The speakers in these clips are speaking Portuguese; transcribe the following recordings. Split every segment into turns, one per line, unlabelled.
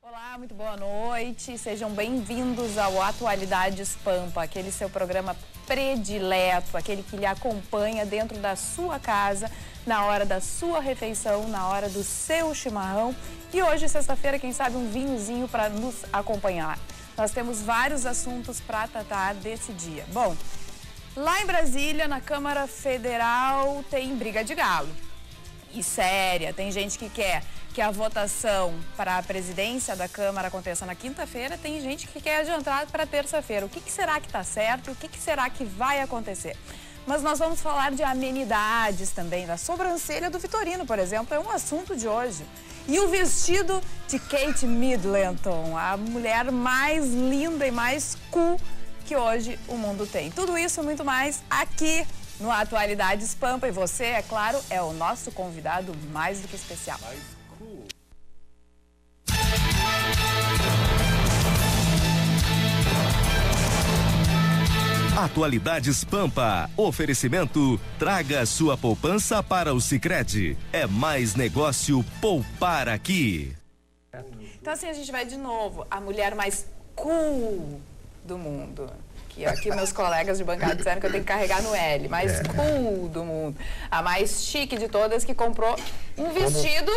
Olá, muito boa noite. Sejam bem-vindos ao Atualidades Pampa, aquele seu programa predileto, aquele que lhe acompanha dentro da sua casa, na hora da sua refeição, na hora do seu chimarrão. E hoje, sexta-feira, quem sabe um vinhozinho para nos acompanhar. Nós temos vários assuntos para tratar desse dia. Bom, lá em Brasília, na Câmara Federal, tem briga de galo. E séria, tem gente que quer que a votação para a presidência da Câmara aconteça na quinta-feira, tem gente que quer adiantar para terça-feira. O que será que está certo? O que será que vai acontecer? Mas nós vamos falar de amenidades também, da sobrancelha do Vitorino, por exemplo, é um assunto de hoje. E o vestido de Kate Middleton, a mulher mais linda e mais cool que hoje o mundo tem. Tudo isso e muito mais aqui no Atualidades Pampa. E você, é claro, é o nosso convidado mais do que especial.
Atualidades Pampa. Oferecimento: traga sua poupança para o Sicredi. É mais negócio poupar aqui.
Então assim, a gente vai de novo. A mulher mais cool do mundo. Que aqui meus colegas de bancada disseram que eu tenho que carregar no L. Mais cool do mundo. A mais chique de todas, que comprou um vestido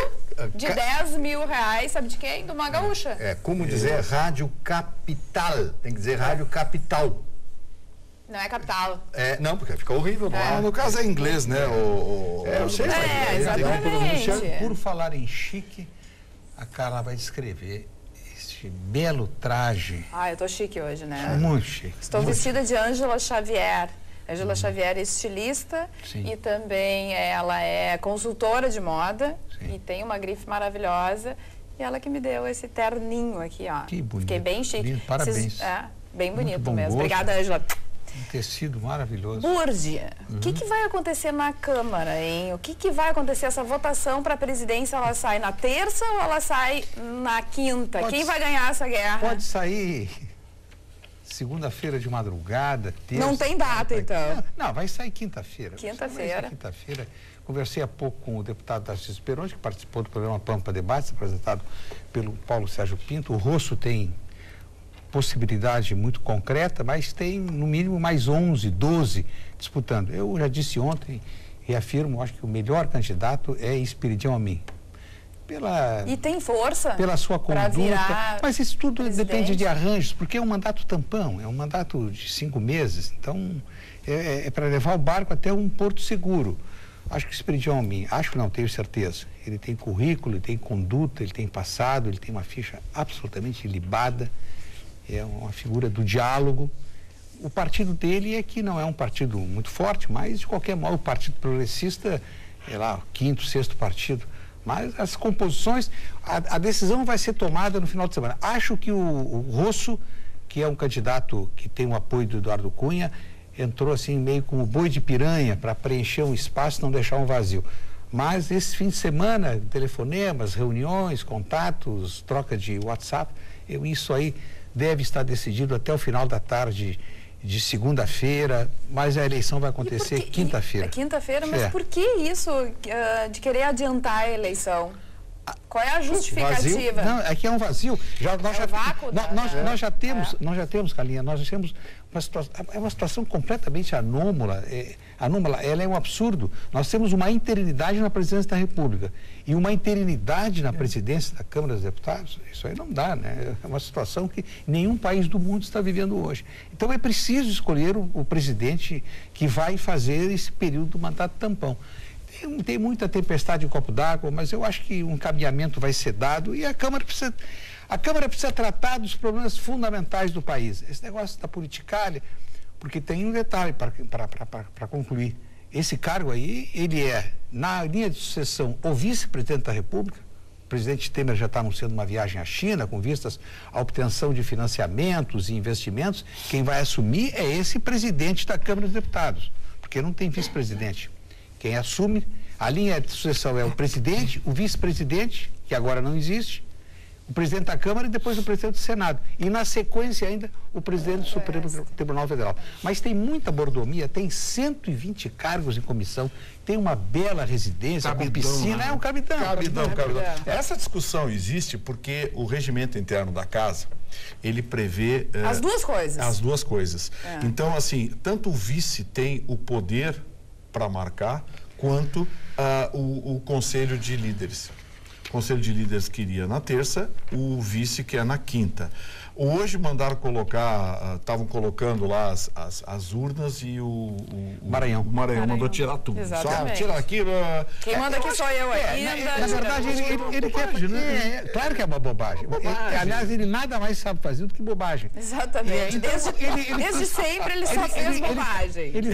de 10 mil reais, sabe de quem? De uma gaúcha.
Como dizer Rádio Capital. Tem que dizer Rádio Capital.
Não é capital.
Não, porque fica horrível.
No caso é inglês, né?
Eu sei.
Exatamente.
Por falar em chique, a Carla vai descrever este belo traje.
Eu tô chique hoje, né?
Muito chique.
Estou vestida de Ângela Xavier. Ângela Xavier é estilista.
Sim.
E também ela é consultora de moda.
Sim.
E tem uma grife maravilhosa. E ela que me deu esse terninho aqui, ó.
Que bonito.
Fiquei bem chique.
Lindo, parabéns.
Bem bonito
bom
mesmo.
gosto.
Obrigada, Ângela.
Um tecido maravilhoso.
Búrdia, o que vai acontecer na Câmara, hein? O que vai acontecer? Essa votação para a presidência, ela sai na terça ou ela sai na quinta? Quem vai ganhar essa guerra?
Pode sair segunda-feira de madrugada, terça.
Não tem data, então?
Não, vai sair quinta-feira.
Quinta-feira.
Quinta-feira. Conversei há pouco com o deputado Tarcísio Peroni, que participou do programa Pampa Debates, apresentado pelo Paulo Sérgio Pinto. O Rosso tem possibilidade muito concreta, mas tem no mínimo mais 11, 12 disputando. Eu já disse ontem e afirmo, acho que o melhor candidato é Esperidião Amin.
E tem força
pela sua conduta, mas isso tudo depende de arranjos, porque é um mandato tampão, é um mandato de 5 meses, então é para levar o barco até um porto seguro. Acho que o Esperidião Amin, tenho certeza, ele tem currículo, ele tem conduta, ele tem passado, ele tem uma ficha absolutamente ilibada. É uma figura do diálogo. O partido dele é que não é um partido muito forte, mas de qualquer modo o Partido Progressista é lá o 5º, 6º partido. Mas as composições, a decisão vai ser tomada no final de semana. Acho que o Rosso, que é um candidato que tem o apoio do Eduardo Cunha, entrou assim meio como boi de piranha para preencher um espaço e não deixar um vazio. Mas esse fim de semana, telefonemas, reuniões, contatos, troca de WhatsApp, isso aí deve estar decidido até o final da tarde de segunda-feira, mas a eleição vai acontecer quinta-feira.
Quinta-feira, mas por que isso de querer adiantar a eleição? Qual é a justificativa?
Não, aqui é um vazio. Nós já temos, Carlinha, nós já temos uma situação completamente anômala. Ela é um absurdo. Nós temos uma interinidade na presidência da República e uma interinidade na presidência da Câmara dos Deputados. Isso aí não dá, né? É uma situação que nenhum país do mundo está vivendo hoje. Então é preciso escolher o presidente que vai fazer esse período do mandato tampão. Tem muita tempestade em copo d'água, mas eu acho que um encaminhamento vai ser dado e a Câmara precisa tratar dos problemas fundamentais do país. Esse negócio da politicalha, porque tem um detalhe para concluir. Esse cargo aí, ele é, na linha de sucessão, o vice-presidente da República. O presidente Temer já está anunciando uma viagem à China com vistas à obtenção de financiamentos e investimentos. Quem vai assumir é esse presidente da Câmara dos Deputados, porque não tem vice-presidente. Quem assume a linha de sucessão é o presidente, o vice-presidente, que agora não existe, o presidente da Câmara e depois o presidente do Senado. E, na sequência, ainda o presidente do Supremo Tribunal Federal. Mas tem muita mordomia, tem 120 cargos em comissão, tem uma bela residência com piscina.
Né?
É um cabidão.
Cabidão. Essa discussão existe porque o regimento interno da Casa, ele prevê...
as duas coisas.
As duas coisas. Então, assim, tanto o vice tem o poder para marcar, quanto o Conselho de Líderes. O Conselho de Líderes queria na terça, o vice quer na quinta. Hoje mandaram colocar, estavam colocando lá as urnas e o Maranhão mandou tirar tudo.
Exatamente.
Só tira aquilo.
Quem manda aqui sou eu ainda.
Na verdade, ele quer fazer. Claro que é uma bobagem. Aliás, ele nada mais sabe fazer do que bobagem.
Exatamente. Desde sempre ele só fez bobagem.
Ele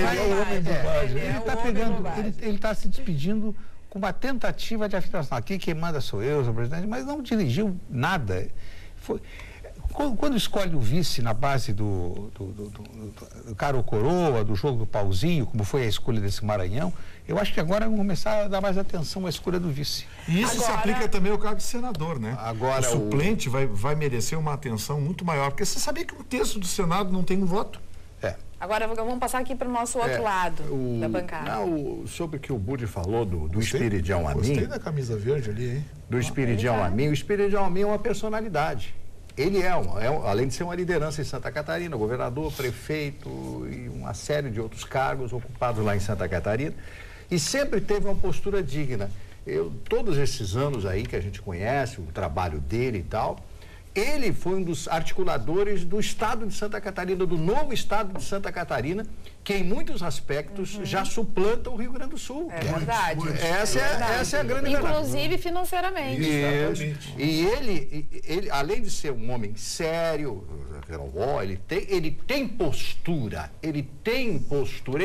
está se despedindo com uma tentativa de afirmação. Aqui quem manda sou eu, sou presidente, mas não dirigiu nada. Quando escolhe o vice na base do cara ou coroa, do jogo do pauzinho, como foi a escolha desse Maranhão, eu acho que agora vamos começar a dar mais atenção à escolha do vice.
E isso se aplica também ao cargo de senador, né?
Agora,
o suplente vai merecer uma atenção muito maior, porque você sabia que um terço do Senado não tem um voto?
Agora vamos passar aqui para o nosso outro lado da bancada.
Sobre o que o Budi falou do Espiridião Amin.
Gostei da camisa verde ali, hein?
Do Espiridião Amin. O Espiridião Amin é uma personalidade. Ele além de ser uma liderança em Santa Catarina, governador, prefeito e uma série de outros cargos ocupados lá em Santa Catarina, e sempre teve uma postura digna. Todos esses anos aí que a gente conhece, o trabalho dele e tal, ele foi um dos articuladores do estado de Santa Catarina, do novo estado de Santa Catarina, que em muitos aspectos já suplanta o Rio Grande do Sul.
É verdade.
Essa é a grande verdade.
Inclusive financeiramente.
E ele, além de ser um homem sério, ele tem postura, ele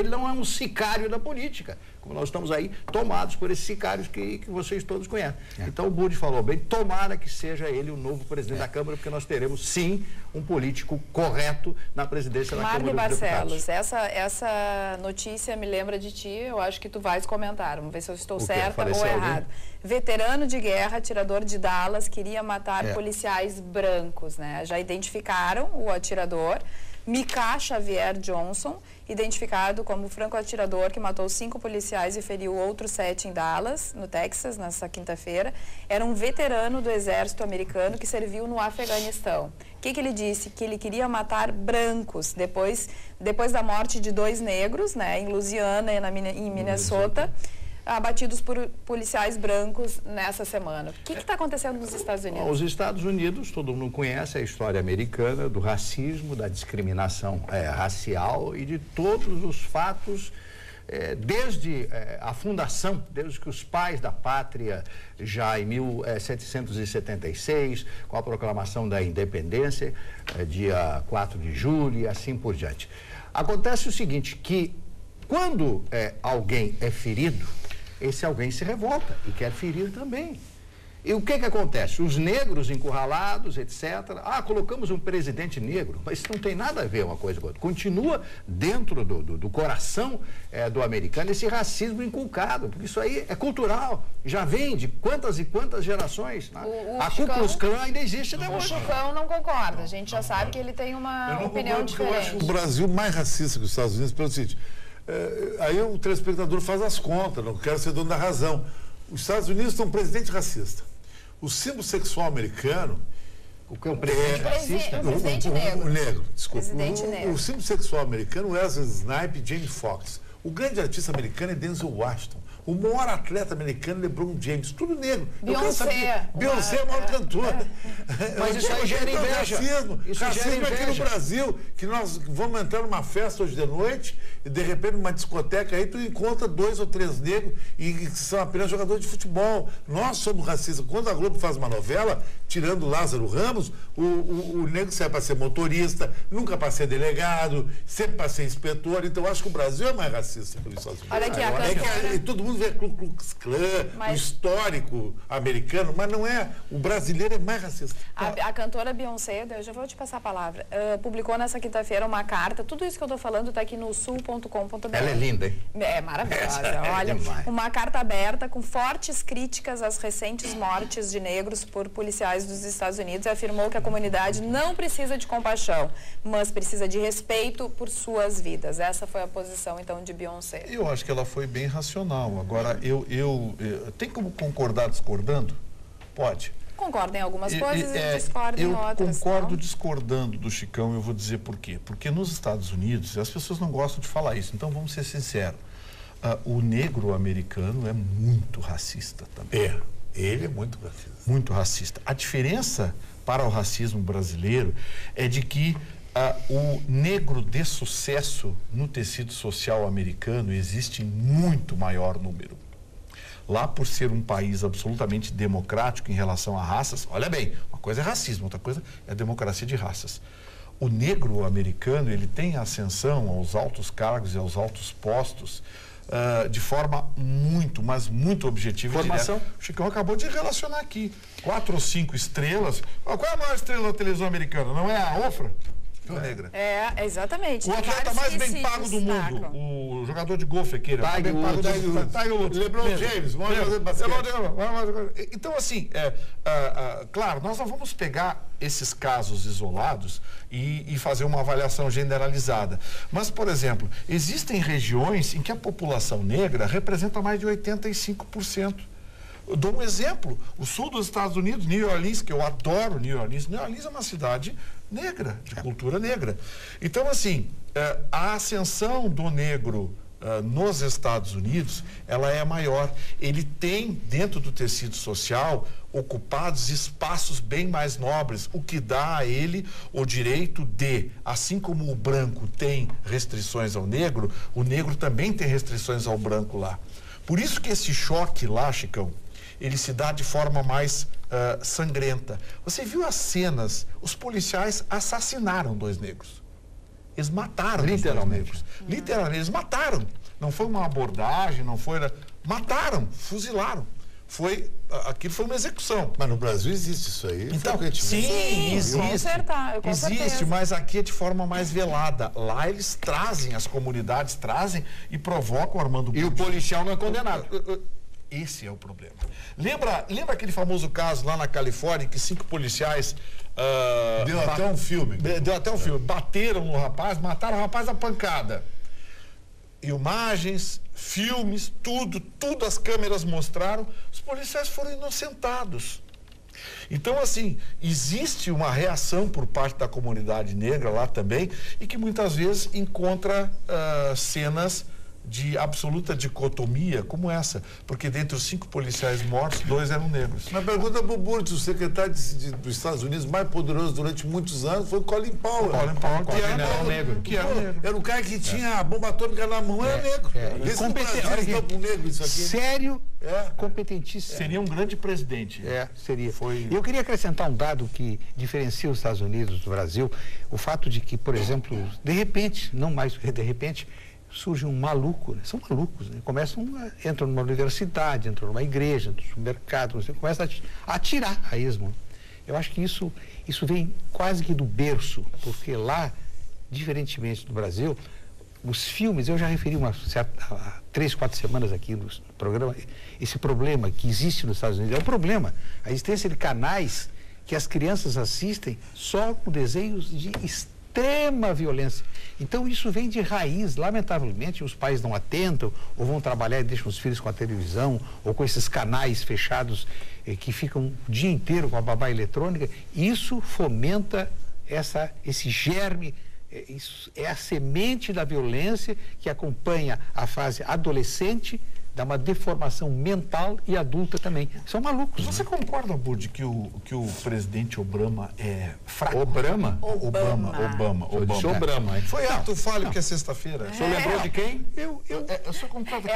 não é um sicário da política, como nós estamos aí tomados por esses sicários que vocês todos conhecem. Então o Budi falou bem, tomara que seja ele o novo presidente da Câmara, porque nós teremos sim um político correto na presidência da Câmara dos
Barcelos,
Deputados.
essa notícia me lembra de ti, eu acho que tu vais comentar, vamos ver se eu estou certa ou errado. Veterano de guerra, atirador de Dallas, queria matar policiais brancos, né? Já identificaram o atirador, Micah Xavier Johnson, identificado como franco-atirador que matou 5 policiais e feriu outros 7 em Dallas, no Texas, nessa quinta-feira. Era um veterano do exército americano que serviu no Afeganistão. O que ele disse? Que ele queria matar brancos depois da morte de 2 negros, né, em Louisiana e em Minnesota, abatidos por policiais brancos nessa semana. O que está acontecendo nos Estados Unidos?
Os Estados Unidos, todo mundo conhece a história americana do racismo, da discriminação racial e de todos os fatos, desde a fundação, desde que os pais da pátria, já em 1776, com a proclamação da independência, dia 4 de julho e assim por diante. Acontece o seguinte, que quando alguém é ferido, esse alguém se revolta e quer ferir também. E o que acontece? Os negros encurralados, etc. Colocamos um presidente negro, mas isso não tem nada a ver uma coisa com outra. Continua dentro do coração do americano esse racismo inculcado, porque isso aí é cultural, já vem de quantas e quantas gerações. Né? A Ku Klux Klan ainda existe até hoje.
O Chucão não concorda, a gente já sabe que ele tem uma opinião diferente.
Eu acho o Brasil mais racista que os Estados Unidos pelo seguinte, aí o telespectador faz as contas, não quero ser dono da razão. Os Estados Unidos têm um presidente racista. O símbolo sexual americano...
O que é um presidente racista?
O presidente negro.
O negro, desculpa.
Presidente negro.
O símbolo sexual americano, Wesley Snipes e Jamie Foxx. O grande artista americano é Denzel Washington. O maior atleta americano é LeBron James. Tudo negro.
Beyoncé.
Beyoncé é a maior cantora.
Mas isso aí gera inveja.
Racismo aqui no Brasil, que nós vamos entrar numa festa hoje de noite e de repente numa discoteca aí tu encontra 2 ou 3 negros e que são apenas jogadores de futebol. Nós somos racistas. Quando a Globo faz uma novela, tirando Lázaro Ramos, o negro serve para ser motorista, nunca para ser delegado, sempre para ser inspetor. Então eu acho que o Brasil é mais racista que os Estados Unidos.
Olha aqui,
todo mundo vê Ku Klux Klan, o histórico americano, mas não é. O brasileiro é mais racista.
A cantora Beyoncé, eu já vou te passar a palavra, publicou nessa quinta-feira uma carta. Tudo isso que eu estou falando está aqui no sul.com.br.
Ela é linda, hein?
É maravilhosa. Olha, uma carta aberta com fortes críticas às recentes mortes de negros por policiais dos Estados Unidos, e afirmou que a comunidade não precisa de compaixão, mas precisa de respeito por suas vidas. Essa foi a posição, então, de Beyoncé.
Eu acho que ela foi bem racional. Agora, tem como concordar discordando? Pode.
Concordo em algumas coisas e discordo em outras.
Eu concordo discordando do Chicão, eu vou dizer por quê. Porque nos Estados Unidos, as pessoas não gostam de falar isso, então vamos ser sinceros. O negro americano é muito racista também.
Ele é muito racista.
Muito racista. A diferença para o racismo brasileiro é de que o negro de sucesso no tecido social americano existe em muito maior número. Lá, por ser um país absolutamente democrático em relação a raças, olha bem, uma coisa é racismo, outra coisa é a democracia de raças. O negro americano, ele tem ascensão aos altos cargos e aos altos postos de forma muito, mas muito objetiva.
Formação.
O Chicão acabou de relacionar aqui 4 ou 5 estrelas. Qual é a maior estrela da televisão americana? Não é a Ofra? Negra.
Exatamente.
O atleta mais bem pago do mundo, o jogador de golfe aqui,
Tiger Woods, LeBron James,
então assim, claro, nós não vamos pegar esses casos isolados e fazer uma avaliação generalizada, mas, por exemplo, existem regiões em que a população negra representa mais de 85%. Eu dou um exemplo, o sul dos Estados Unidos, New Orleans, que eu adoro New Orleans. New Orleans é uma cidade negra, de cultura negra. Então, assim, a ascensão do negro nos Estados Unidos, ela é maior. Ele tem, dentro do tecido social, ocupados espaços bem mais nobres, o que dá a ele o direito de, assim como o branco tem restrições ao negro, o negro também tem restrições ao branco lá. Por isso que esse choque lá, Chicão, ele se dá de forma mais sangrenta. Você viu as cenas? Os policiais assassinaram 2 negros. Eles mataram
literalmente.
Os 2 negros. Literalmente, eles mataram. Não foi uma abordagem, não foi... Mataram, fuzilaram. Aquilo foi uma execução.
Mas no Brasil existe isso aí.
Então, sim, existe. Existe, mas aqui é de forma mais velada. Lá eles trazem, as comunidades trazem e provocam, Armando.
E o policial não é condenado.
Esse é o problema. Lembra aquele famoso caso lá na Califórnia que 5 policiais...
Deu até um filme.
Deu até um filme. Bateram no rapaz, mataram o rapaz a pancada. Imagens, filmes, tudo as câmeras mostraram, os policiais foram inocentados. Então, assim, existe uma reação por parte da comunidade negra lá também, e que muitas vezes encontra cenas de absoluta dicotomia como essa, porque dentre os 5 policiais mortos, 2 eram negros.
Na pergunta para o Burti, o secretário dos Estados Unidos mais poderoso durante muitos anos foi o Colin Powell.
Que era negro.
Era o cara que tinha a bomba atômica na mão, era negro.
Sério, competentíssimo.
Seria um grande presidente.
Seria. Eu queria acrescentar um dado que diferencia os Estados Unidos do Brasil, o fato de que, por exemplo, de repente, não mais do que de repente, surge um maluco, né? São malucos, né? Entram numa universidade, entram numa igreja, no supermercado, você começa a atirar a esmo. Eu acho que isso vem quase que do berço, porque lá, diferentemente do Brasil, os filmes, eu já referi há 3, 4 semanas aqui no programa, esse problema que existe nos Estados Unidos, é um problema, a existência de canais que as crianças assistem só com desenhos de extrema violência. Então, isso vem de raiz. Lamentavelmente, os pais não atentam ou vão trabalhar e deixam os filhos com a televisão ou com esses canais fechados que ficam o dia inteiro com a babá eletrônica. Isso fomenta esse germe, isso é a semente da violência que acompanha a fase adolescente, dá uma deformação mental e adulta também. São malucos.
Você concorda, Bud, que o presidente Obama é fraco?
Obama.
Foi ato falho que é sexta-feira.
O senhor lembrou de quem?
Eu só concordo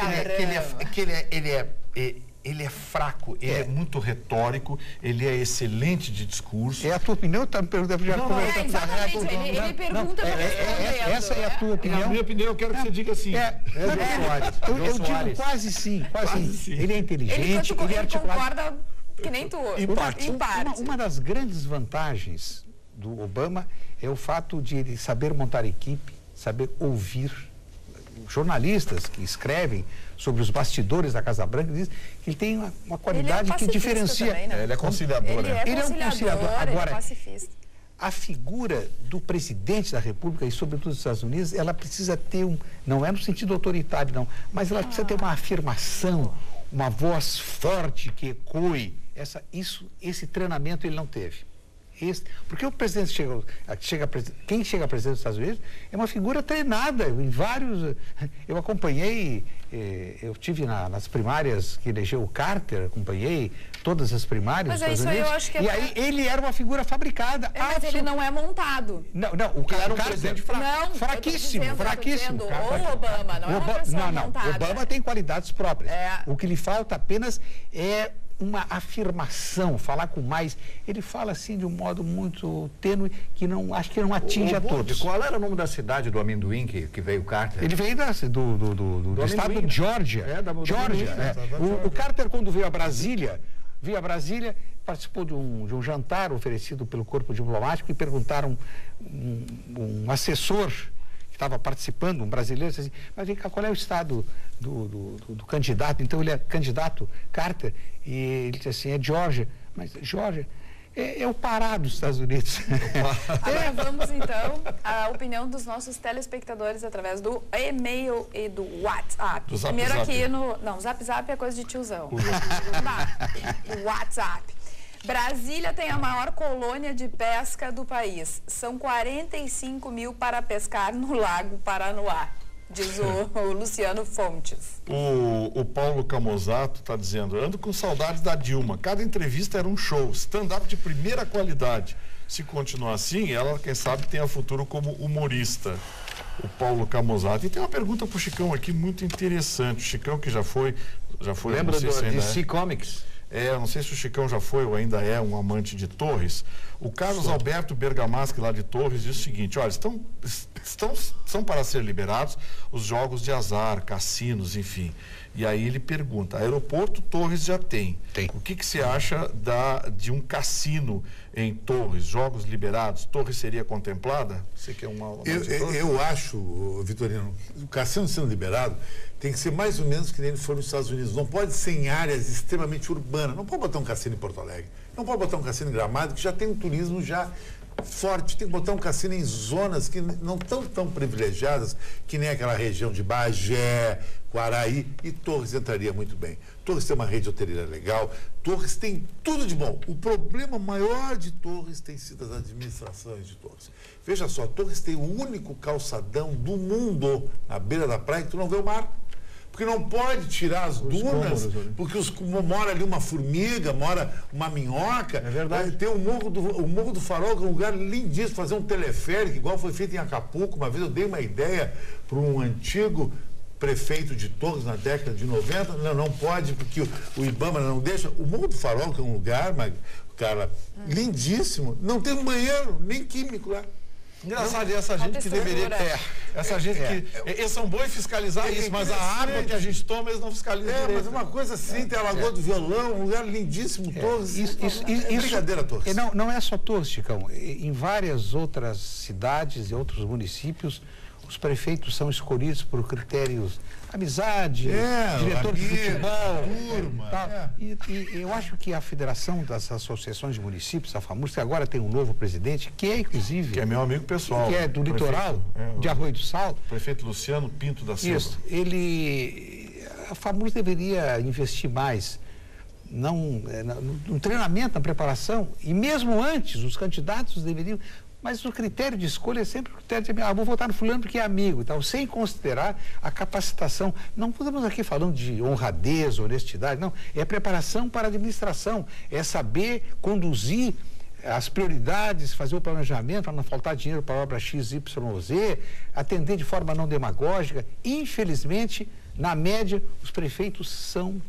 ele é fraco, ele é muito retórico, ele é excelente de discurso.
É a tua opinião? Tá me perguntando já.
Exatamente, ele pergunta para
essa é a tua opinião.
Na minha opinião, eu quero que você diga assim.
Eu digo quase sim. Ele é inteligente, ele é articulado.
Concorda que nem tu.
Em parte.
Uma das grandes vantagens do Obama é o fato de ele saber montar equipe, saber ouvir. Jornalistas que escrevem sobre os bastidores da Casa Branca dizem que ele tem uma qualidade que diferencia.
Também, né?
Ele é conciliador.
Ele é um conciliador. Agora, ele é pacifista.
A figura do presidente da República, e sobretudo dos Estados Unidos, ela precisa ter não é no sentido autoritário, não, mas ela precisa ter uma afirmação, uma voz forte que ecoe. Esse treinamento ele não teve. Porque o presidente quem chega a presidente dos Estados Unidos é uma figura treinada em vários. Eu acompanhei, eu tive nas primárias que elegeu o Carter, acompanhei todas as primárias dos Estados Unidos.
Eu acho que
e aí ele era uma figura fabricada.
Mas ele não é montado.
Não, o cara era um presidente fraquíssimo.
Ou Obama, não é uma pessoa montada.
Obama tem qualidades próprias. O que lhe falta apenas é uma afirmação, falar com mais. Ele fala assim de um modo muito tênue que acho que não atinge a todos.
Qual era o nome da cidade do amendoim que veio Carter?
Ele veio do estado de Geórgia. Geórgia. O Carter, quando veio a Brasília, participou de um jantar oferecido pelo corpo diplomático e perguntaram um assessor que estava participando, um brasileiro, disse assim, mas vem cá, qual é o estado do candidato? Então ele é candidato Carter, e ele disse assim, é Geórgia. Mas Geórgia é o Pará dos Estados Unidos.
Agora vamos então à opinião dos nossos telespectadores através do e-mail e do WhatsApp. Primeiro aqui Não, Zap é coisa de tiozão. Não dá. O WhatsApp. Brasília tem a maior colônia de pesca do país. São 45 mil para pescar no Lago Paranoá, diz o Luciano Fontes.
O Paulo Camozato está dizendo, ando com saudades da Dilma. Cada entrevista era um show, stand-up de primeira qualidade. Se continuar assim, ela, quem sabe, tenha futuro como humorista. O Paulo Camozato. E tem uma pergunta para o Chicão aqui muito interessante. O Chicão que já foi
lembra do DC Comics?
Não sei se o Chicão já foi ou ainda é um amante de Torres. O Carlos Alberto Bergamaschi, lá de Torres, diz o seguinte, olha, são para ser liberados os jogos de azar, cassinos, enfim. E aí ele pergunta, aeroporto Torres já tem. O que você acha de um cassino em Torres, jogos liberados? Torres seria contemplada? Você que é
eu acho, Vitorino, o cassino sendo liberado tem que ser mais ou menos que nem ele for nos Estados Unidos. Não pode ser em áreas extremamente urbanas. Não pode botar um cassino em Porto Alegre. Não pode botar um cassino em Gramado, que já tem um turismo já forte. Tem que botar um cassino em zonas que não estão tão privilegiadas, que nem aquela região de Bagé, Quaraí, e Torres entraria muito bem. Torres tem uma rede hoteleira legal, Torres tem tudo de bom. O problema maior de Torres tem sido as administrações de Torres. Veja só, Torres tem o único calçadão do mundo na beira da praia que tu não vê o mar. Porque não pode tirar as dunas, porque mora ali uma formiga, mora uma minhoca. É verdade. Tem o Morro do Farol, que é um lugar lindíssimo, fazer um teleférico, igual foi feito em Acapulco. Uma vez eu dei uma ideia para um antigo prefeito de Torres na década de 90. Não pode, porque o Ibama não deixa. O Morro do Farol, que é um lugar, cara, lindíssimo, não tem um banheiro, nem químico lá.
Engraçado, e essa gente que deveria ter. Essa gente que. Eles são bons em fiscalizar isso, mas a água que a gente toma, eles não fiscalizam direito.
Mas uma coisa assim, tem a Lagoa do Violão, um lugar lindíssimo, Torres.
Brincadeira, Torres. Não é só Torres, Chicão. Em várias outras cidades e outros municípios, os prefeitos são escolhidos por critérios amizade, diretor de futebol, turma. E eu acho que a Federação das Associações de Municípios, a FAMURS, que agora tem um novo presidente, que é inclusive...
Que é meu amigo pessoal.
Que é do litoral, de Arroio do Sal.
Prefeito Luciano Pinto da Silva.
Isso. A FAMURS deveria investir mais no treinamento, na preparação, e mesmo antes, os candidatos deveriam... Mas o critério de escolha é sempre o critério de vou votar no fulano porque é amigo e tal, sem considerar a capacitação. Não estamos aqui falando de honradez, honestidade, não. É preparação para a administração, é saber conduzir as prioridades, fazer o planejamento para não faltar dinheiro para a obra X, Y ou Z, atender de forma não demagógica. Infelizmente, na média, os prefeitos são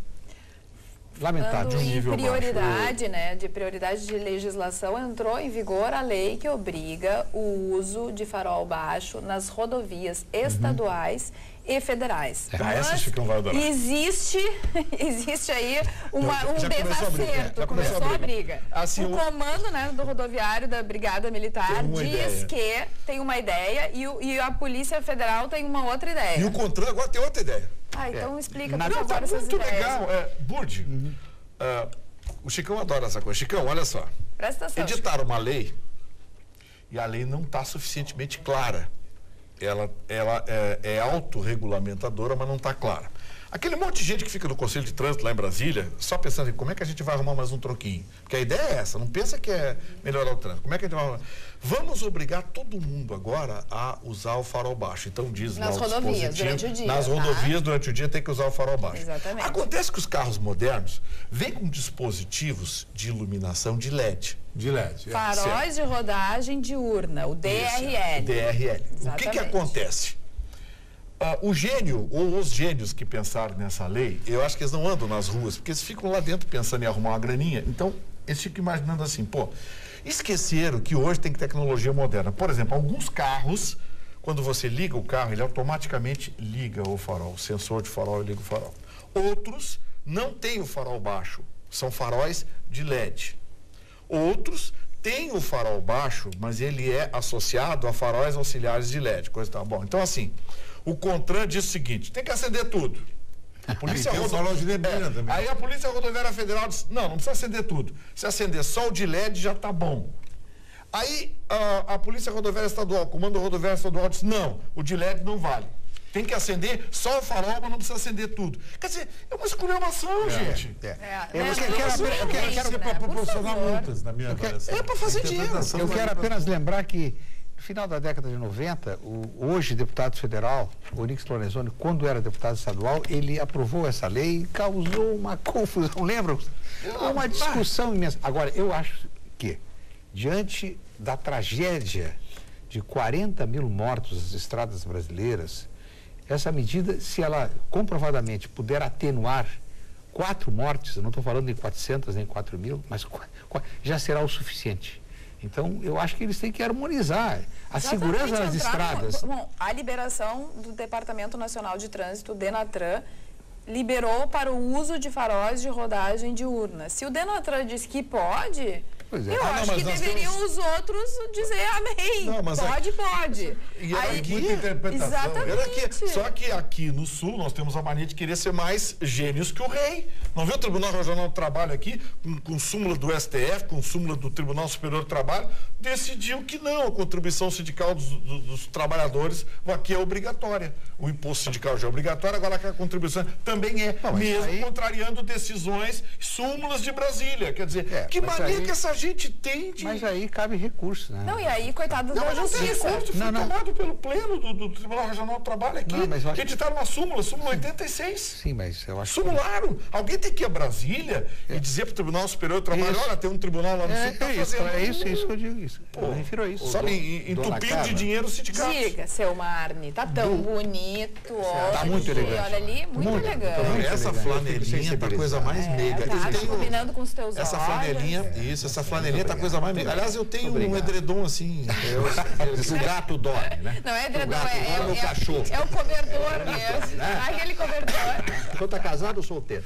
lamentável.
Em prioridade, né, de prioridade de legislação, entrou em vigor a lei que obriga o uso de farol baixo nas rodovias estaduais e federais.
Essa Chicão vai adorar.
Existe aí um desacerto, começou a briga.
Assim,
o comando, né, do rodoviário da Brigada Militar diz que tem uma ideia e a Polícia Federal tem uma outra ideia.
E o CONTRAN agora tem outra ideia.
Então explica por favor essas
muito
ideias.
legal. Burdi, o Chicão adora essa coisa. Chicão, olha só.
Presta atenção.
Editaram uma lei e a lei não está suficientemente clara. Ela é autorregulamentadora, mas não está clara. Aquele monte de gente que fica no Conselho de Trânsito lá em Brasília, só pensando em como é que a gente vai arrumar mais um troquinho. Porque a ideia é essa, não pensa que é melhorar o trânsito. Como é que a gente vai arrumar? Vamos obrigar todo mundo agora a usar o farol baixo. Então diz lá o dispositivo.
Nas rodovias, durante o dia.
Nas rodovias, durante o dia, tem que usar o farol baixo.
Exatamente.
Acontece que os carros modernos vêm com dispositivos de iluminação de LED.
De LED.
Faróis de rodagem diurna, o DRL.
O DRL.
Exatamente.
O que acontece? O gênio, ou os gênios que pensaram nessa lei, eu acho que eles não andam nas ruas, porque eles ficam lá dentro pensando em arrumar uma graninha. Então, eles ficam imaginando assim, esqueceram que hoje tem tecnologia moderna. Por exemplo, alguns carros, quando você liga o carro, ele automaticamente liga o farol, o sensor de farol liga o farol. Outros não têm o farol baixo, são faróis de LED. Outros têm o farol baixo, mas ele é associado a faróis auxiliares de LED, coisa tá bom. Então, assim, o CONTRAN diz o seguinte, tem que acender tudo. A polícia Aí a Polícia Rodoviária Federal diz, não precisa acender tudo. Se acender só o de LED já tá bom. Aí a Polícia Rodoviária Estadual, o Comando Rodoviário Estadual diz, não, o de LED não vale. Tem que acender só o farol, mas não precisa acender tudo. Quer dizer, é uma esculhambação, gente.
Eu quero ser para proporcionar multas, na minha avaliação.
É para fazer dinheiro.
Eu quero apenas lembrar que no final da década de 90, o hoje deputado federal, Onyx Lorenzoni, quando era deputado estadual, ele aprovou essa lei e causou uma confusão, lembram? Uma discussão imensa. Agora, eu acho que, diante da tragédia de 40 mil mortos nas estradas brasileiras, essa medida, se ela comprovadamente puder atenuar 4 mortes, eu não estou falando em 400 nem 4 mil, mas já será o suficiente. Então, eu acho que eles têm que harmonizar a segurança nas estradas.
A liberação do Departamento Nacional de Trânsito, DENATRAN, liberou para o uso de faróis de rodagem diurna. Se o DENATRAN diz que pode, eu acho que deveriam os outros dizer amém. Pode.
E aí, muita interpretação.
Exatamente.
Só que aqui no Sul nós temos a mania de querer ser mais gênios que o rei. Não vê o Tribunal Regional do Trabalho aqui, com súmula do STF, com súmula do Tribunal Superior do Trabalho, decidiu que não, a contribuição sindical dos trabalhadores aqui é obrigatória. O imposto sindical já é obrigatório, agora a contribuição também é, contrariando decisões, súmulas de Brasília. Quer dizer, que mania que essa gente tem de...
Mas aí cabe recurso, né?
Não, e aí, coitado da justiça.
Foi tomado pelo pleno do Tribunal Regional do Trabalho aqui. Que editaram uma súmula 86.
Sim, mas eu acho
Simularam. Alguém tem que ir a Brasília e dizer para o Tribunal Superior do Trabalho, olha, tem um tribunal lá no Sul que está fazendo.
É isso que eu digo. Eu me refiro a isso.
Sabe, entupindo de dinheiro o sindicato.
Diga, seu Marne, tá tão bonito.
Tá muito elegante.
Olha ali, muito elegante.
Essa flanelinha tá a coisa mais meiga.
Tá combinando com os teus olhos.
Essa flanelinha tá a coisa mais meiga. Aliás, eu tenho um edredom assim.
O gato dorme, né?
Não é edredom,
é o cachorro.
É o cobertor mesmo. Aquele cobertor.
Então tá casado ou solteiro?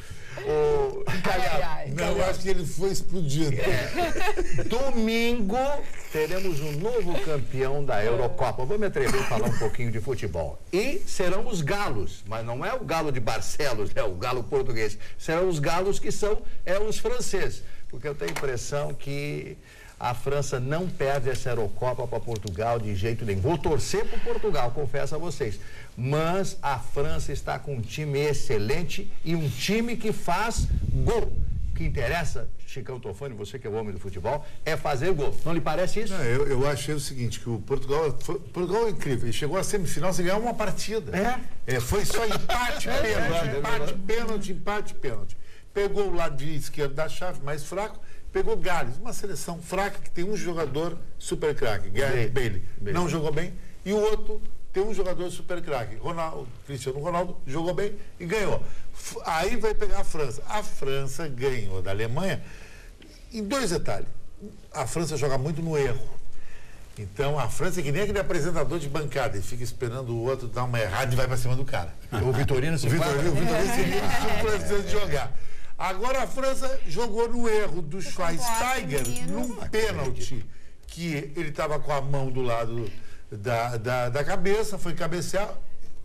Não, eu acho que ele foi explodido.
Domingo teremos um novo campeão da Eurocopa. Vou me atrever a falar um pouquinho de futebol. E serão os galos, mas não é o galo de Barcelos, é o galo português. Serão os galos que são os franceses. Porque eu tenho a impressão que a França não perde essa Eurocopa para Portugal de jeito nenhum. Vou torcer para Portugal, confesso a vocês. Mas a França está com um time excelente e um time que faz gol. O que interessa, Chicão Tofani, você que é o homem do futebol, é fazer gol. Não lhe parece isso?
Não, eu achei o seguinte, que o Portugal é incrível. Ele chegou à semifinal sem ganhar uma partida. Foi só empate, pênalti. Pegou o lado de esquerdo da chave, mais fraco, pegou Gales, uma seleção fraca que tem um jogador super craque, Gareth Bale. Não jogou bem. E o outro tem um jogador super craque. Cristiano Ronaldo jogou bem e ganhou. Aí vai pegar a França. A França ganhou da Alemanha em 2 detalhes. A França joga muito no erro. Então a França é que nem aquele apresentador de bancada, ele fica esperando o outro dar uma errada e vai para cima do cara.
O Vitorino se fala.
O Vitorino seria de jogar. Agora a França jogou no erro do Schweinsteiger num pênalti, que ele estava com a mão do lado da cabeça, foi cabecear,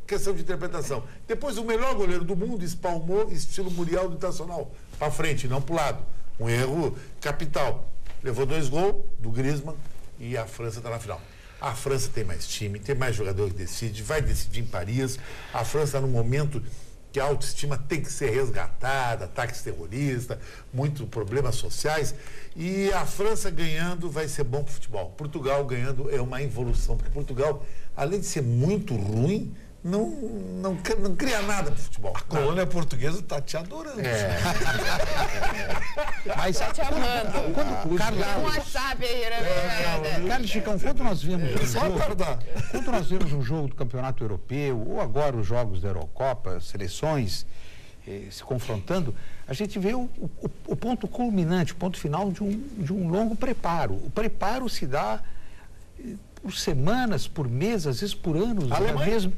questão de interpretação. Depois o melhor goleiro do mundo espalmou estilo Muriel do Internacional, para frente, não para o lado. Um erro capital. Levou 2 gols do Griezmann e a França está na final. A França tem mais time, tem mais jogador que decide, vai decidir em Paris. A França está num momento que a autoestima tem que ser resgatada, ataques terroristas, muitos problemas sociais. E a França ganhando vai ser bom para o futebol. Portugal ganhando é uma evolução, porque Portugal, além de ser muito ruim, não cria nada para o futebol.
A colônia portuguesa está te adorando.
Mas
tá te amando.
Carlos Chicão, quando nós vimos um jogo do Campeonato Europeu, ou agora os jogos da Eurocopa, seleções se confrontando, a gente vê o ponto culminante, o ponto final de um longo preparo. O preparo se dá por semanas, por meses, às vezes por anos,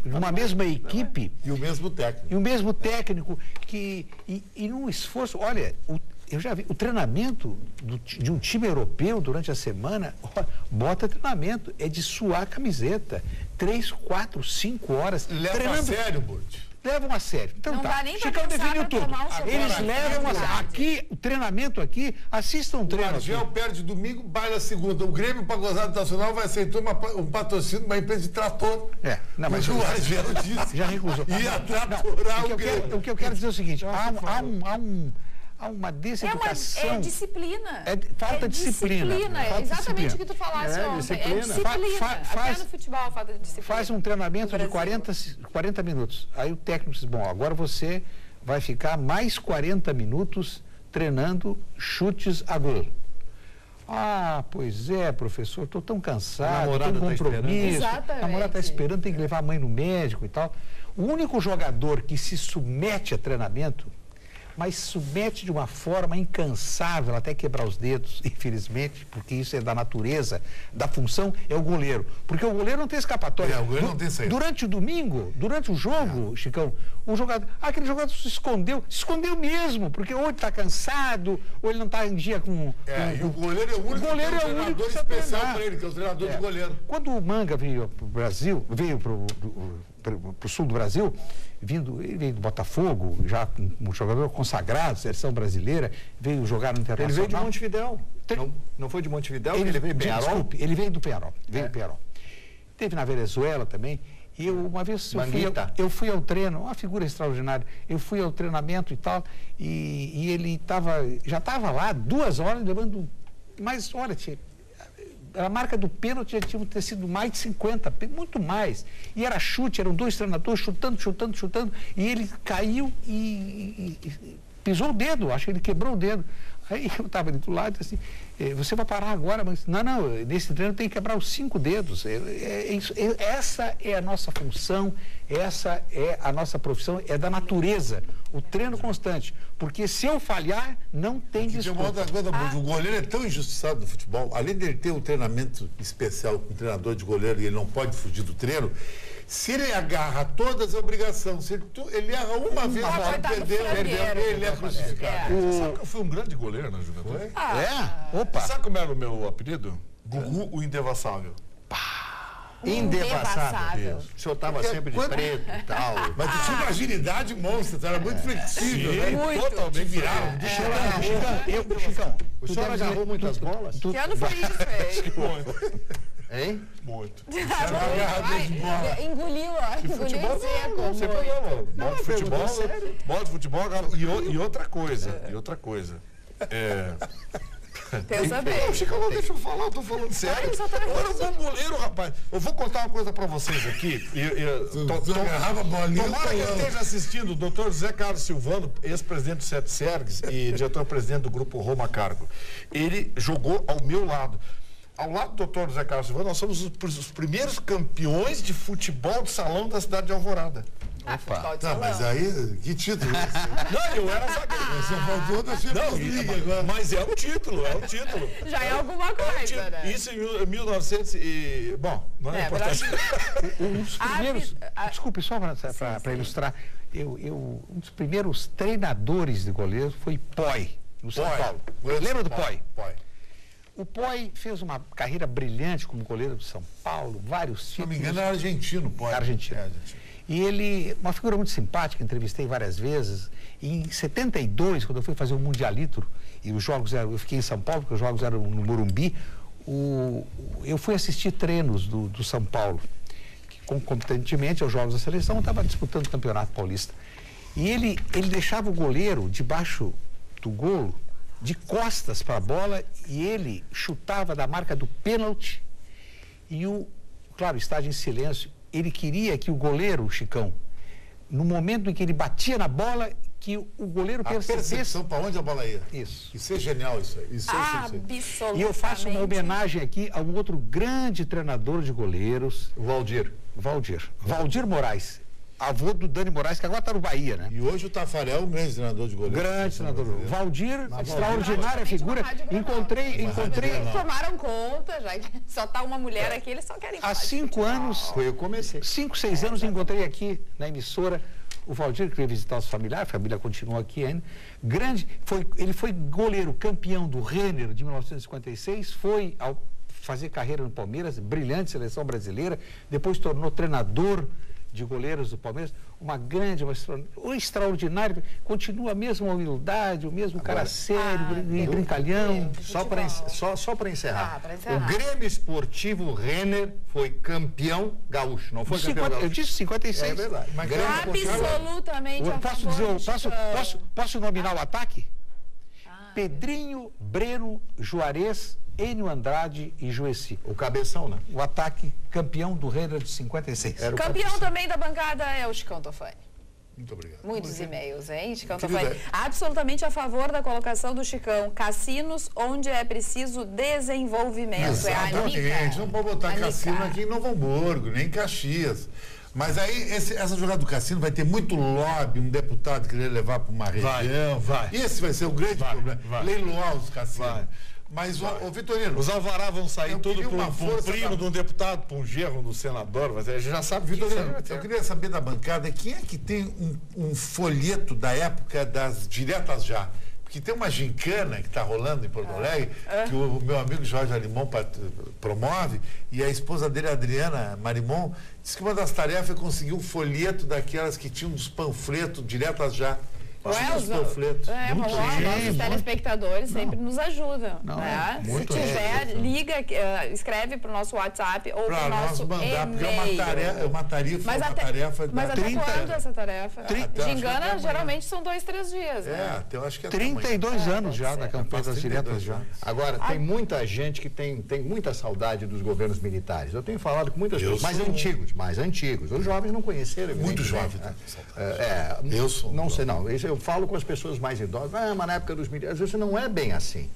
uma mesma equipe.
E o mesmo técnico.
E o mesmo técnico e num esforço, olha, eu já vi, o treinamento de um time europeu durante a semana, bota treinamento, é de suar a camiseta, 3, 4, 5 horas.
Leva a sério, Burt.
Levam a sério. Então
não
tá.
Dá nem
Chicão definiu tudo. Eles levam a sério. Aqui, o treinamento aqui, assistam o treino.
O Argel perde domingo, baila segunda. O Grêmio, para gozar do Nacional, vai aceitar um patrocínio de uma empresa de trator.
Não, mas
o Argel disse.
Já recusou.
Ia tratorar o Grêmio.
O que eu quero dizer é o seguinte, há uma deseducação.
É disciplina.
Falta disciplina.
É exatamente o que tu falaste ontem.
Disciplina.
É disciplina. Até no futebol falta disciplina.
Faz um treinamento de 40 minutos. Aí o técnico diz, bom, agora você vai ficar mais 40 minutos treinando chutes a gol. Ah, pois é, professor, estou tão cansado, tenho um compromisso. A namorada está esperando, tem que levar a mãe no médico e tal. O único jogador que se submete a treinamento, mas submete de uma forma incansável, até quebrar os dedos, infelizmente, porque isso é da natureza, da função, é o goleiro. Porque o goleiro não tem escapatória.
O goleiro não tem saída.
Durante o domingo, durante o jogo, Chicão, o jogador, aquele jogador se escondeu mesmo, porque ou ele está cansado, ou ele não está em dia com...
E o goleiro é o único treinador especial para ele, que é o treinador de goleiro.
Quando o Manga veio para o Brasil, veio para o sul do Brasil, ele veio do Botafogo, já um jogador consagrado, seleção brasileira, veio jogar no Internacional.
Ele veio de Montevidéu. Não foi de Montevidéu? Ele veio do Penharol?
Desculpe, ele veio do Penharol. Teve na Venezuela também. E uma vez eu fui ao treino, uma figura extraordinária, eu fui ao treinamento e tal, e ele já estava lá 2 horas levando, mas olha, a marca do pênalti já tinha ter sido mais de 50, muito mais. E era chute, eram 2 treinadores chutando, e ele caiu e pisou o dedo, acho que ele quebrou o dedo. Aí eu estava ali do lado e disse assim, você vai parar agora, mas não, nesse treino tem que quebrar os 5 dedos. Essa é a nossa função, essa é a nossa profissão, é da natureza, o treino constante. Porque se eu falhar, não tem desculpa.
O goleiro é tão injustiçado no futebol, além de ele ter um treinamento especial com o treinador de goleiro e ele não pode fugir do treino, se ele agarra todas, é obrigação. Se ele erra uma vez, pode perder, ele é crucificado.
Eu fui um grande goleiro na juventude.
Opa!
Sabe como era o meu apelido? Gugu, o Indevassável.
Indevassável. O senhor estava sempre de preto e tal.
Mas tu tinha uma agilidade monstra, tu era muito flexível, né?
Muito.
Totalmente virado.
Chicão,
o senhor agarrou muitas bolas?
Que ano foi isso,
Hein?
Muito.
Engoliu, ó.
Futebol, não, sem problema. Bola de futebol, e outra coisa.
Pensa bem.
Chico, não deixa eu falar, eu tô falando sério. Eu era um bom goleiro, rapaz. Eu vou contar uma coisa pra vocês aqui. Tomara que esteja assistindo o doutor José Carlos Silvano, ex-presidente do Sete Sergues e diretor-presidente do Grupo Roma Cargo. Ele jogou ao meu lado. ao lado do doutor José Carlos Silva, nós somos os primeiros campeões de futebol de salão da cidade de Alvorada.
Opa. Tá, mas aí, que título?
Não, eu era zagueiro.
Só faltou da Champions League agora.
Mas é um título.
Já é alguma coisa, né?
Isso em 1900 e... Bom, não é importante.
Um dos primeiros... Desculpe, só para ilustrar. Um dos primeiros treinadores de goleiro foi Poi, no São Paulo. Lembra do Poi? O Poi fez uma carreira brilhante como goleiro do São Paulo, vários títulos.
Se não me engano, é argentino, Poi.
Argentino. E ele, uma figura muito simpática, entrevistei várias vezes. E em 72, quando eu fui fazer o Mundialito, e os jogos eram, eu fiquei em São Paulo, porque os jogos eram no Morumbi, eu fui assistir treinos do São Paulo, que concomitantemente aos jogos da seleção, estava disputando o Campeonato Paulista. E ele deixava o goleiro debaixo do golo, de costas para a bola, e ele chutava da marca do pênalti, e claro, estádio em silêncio. Ele queria que o goleiro, Chicão, no momento em que ele batia na bola, que o goleiro percebesse... A
percepção para onde a bola ia.
Isso.
Isso é genial, isso aí.
Absolutamente.
E eu faço uma homenagem aqui a um outro grande treinador de goleiros. Valdir Moraes. Avô do Dani Moraes, que agora está no Bahia, né?
E hoje o Tafarel é um grande treinador de goleiro.
Grande treinador. Valdir, extraordinária figura. Encontrei.
Tomaram conta, já que só está uma mulher aqui, eles só querem falar.
Há 5 anos.
Foi eu comecei.
5, 6 anos encontrei aqui na emissora o Valdir, que veio visitar os familiares, a família continua aqui ainda. Ele foi goleiro campeão do Renner de 1956, foi ao fazer carreira no Palmeiras, brilhante seleção brasileira, depois tornou treinador de goleiros do Palmeiras, um extraordinário, continua a mesma humildade, o mesmo cara sério, brincalhão.
Só para encerrar. O Grêmio Esportivo Renner foi campeão gaúcho, não foi campeão gaúcho.
Eu disse 56.
É verdade.
Mas absolutamente.
Posso nominar o ataque? Pedrinho, Breno, Juarez, Enio Andrade e Juessi.
O cabeção, né?
O ataque campeão do Renner de 56.
Campeão também da bancada é o Chicão Tofani.
Muito obrigado.
Muitos e-mails, hein, Chicão Tofani? Absolutamente a favor da colocação do Chicão. Cassinos onde é preciso desenvolvimento.
Exatamente.
É a Nica.
Não pode botar cassino aqui em Novo Hamburgo, nem em Caxias. Mas aí, essa jogada do cassino vai ter muito lobby, um deputado querer levar para uma região.
Vai.
Esse vai ser o grande problema. Leiloar os cassinos. Mas, Vitorino...
Os alvará vão sair tudo para um primo de um deputado, para um genro do senador, mas a gente já sabe...
Vitorino, eu queria saber da bancada, quem é que tem um folheto da época das diretas já? Porque tem uma gincana que está rolando em Porto Alegre, que o meu amigo Jorge Alimão promove, e a esposa dele, Adriana Marimon, disse que uma das tarefas é conseguir um folheto daquelas que tinham uns panfletos diretas já.
Nossos telespectadores sempre nos ajudam. Se tiver, liga, escreve para o nosso WhatsApp ou para o nosso e-mail.
É uma tarefa.
Mas até quando essa tarefa? Gingana, geralmente são 2, 3 dias.
Eu acho que é
32 anos já da campanha das diretas já.
Agora, tem muita gente que tem muita saudade dos governos militares. Eu tenho falado com muitas pessoas mais antigos. Os jovens não conheceram.
Muito jovens.
Eu sou. Não sei, não. Eu falo com as pessoas mais idosas, mas na época dos militares, isso não é bem assim.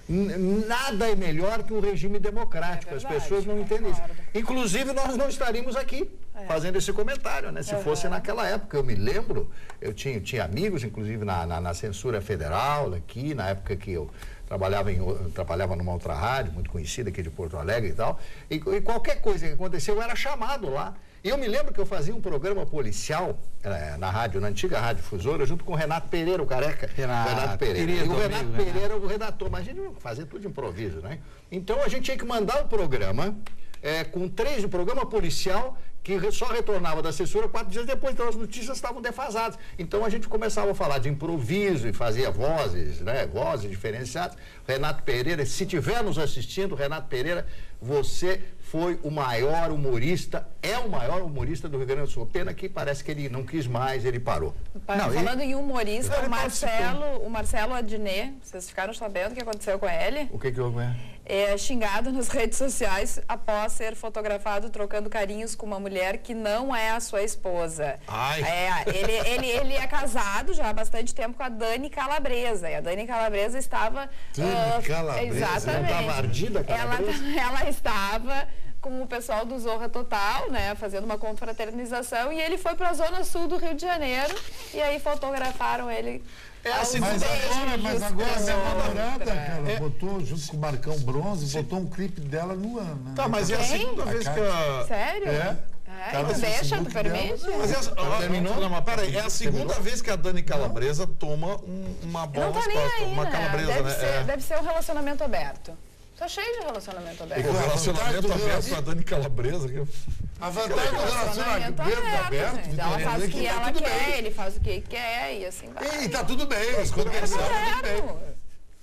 Nada é melhor que um regime democrático. As pessoas não entendem isso. Inclusive, nós não estaríamos aqui fazendo esse comentário, né? Se fosse naquela época. Eu me lembro, eu tinha amigos, inclusive na censura federal, aqui, na época que eu trabalhava numa outra rádio, muito conhecida aqui de Porto Alegre e tal, e qualquer coisa que aconteceu, eu era chamado lá. E eu me lembro que eu fazia um programa policial na antiga Rádio Difusora, junto com o Renato Pereira, o careca. Renato Pereira. E o Renato Pereira era o redator, mas a gente fazia tudo de improviso, né? Então a gente tinha que mandar o programa com 3 de programa policial, que só retornava da censura 4 dias depois, então as notícias estavam defasadas. Então a gente começava a falar de improviso e fazia vozes, né? Vozes diferenciadas. Renato Pereira, se estiver nos assistindo, Renato Pereira, você foi o maior humorista é o maior humorista do Rio Grande do Sul. Pena que parece que ele não quis mais, ele parou.
Falando em humorista, o Marcelo Adnet, vocês ficaram sabendo o que aconteceu com ele?
O que houve?
É xingado nas redes sociais após ser fotografado trocando carinhos com uma mulher que não é a sua esposa. Ele é casado já há bastante tempo com a Dani Calabresa. E a Dani Calabresa estava...
Calabresa?
Exatamente.
Ela estava ardida, Calabresa?
Ela estava com o pessoal do Zorra Total, né, fazendo uma confraternização, e ele foi para a zona sul do Rio de Janeiro, e aí fotografaram ele.
Mas agora a minha namorada, cara, botou junto com o Marcão Bronze, botou um clipe dela no ano. Né?
Tá, mas é a segunda vez que a...
Sério? Tu deixa, tu permite?
Mas é a segunda vez que a Dani Calabresa toma uma bola nas costas. Uma calabresa,
deve ser um relacionamento aberto. Tá cheio de relacionamento aberto.
O relacionamento aberto com a Dani Calabresa.
A vantagem do relacionamento aberto,
ela faz o que ela quer, ele faz o que quer e assim vai.
E tá tudo bem, as coisas tudo bem.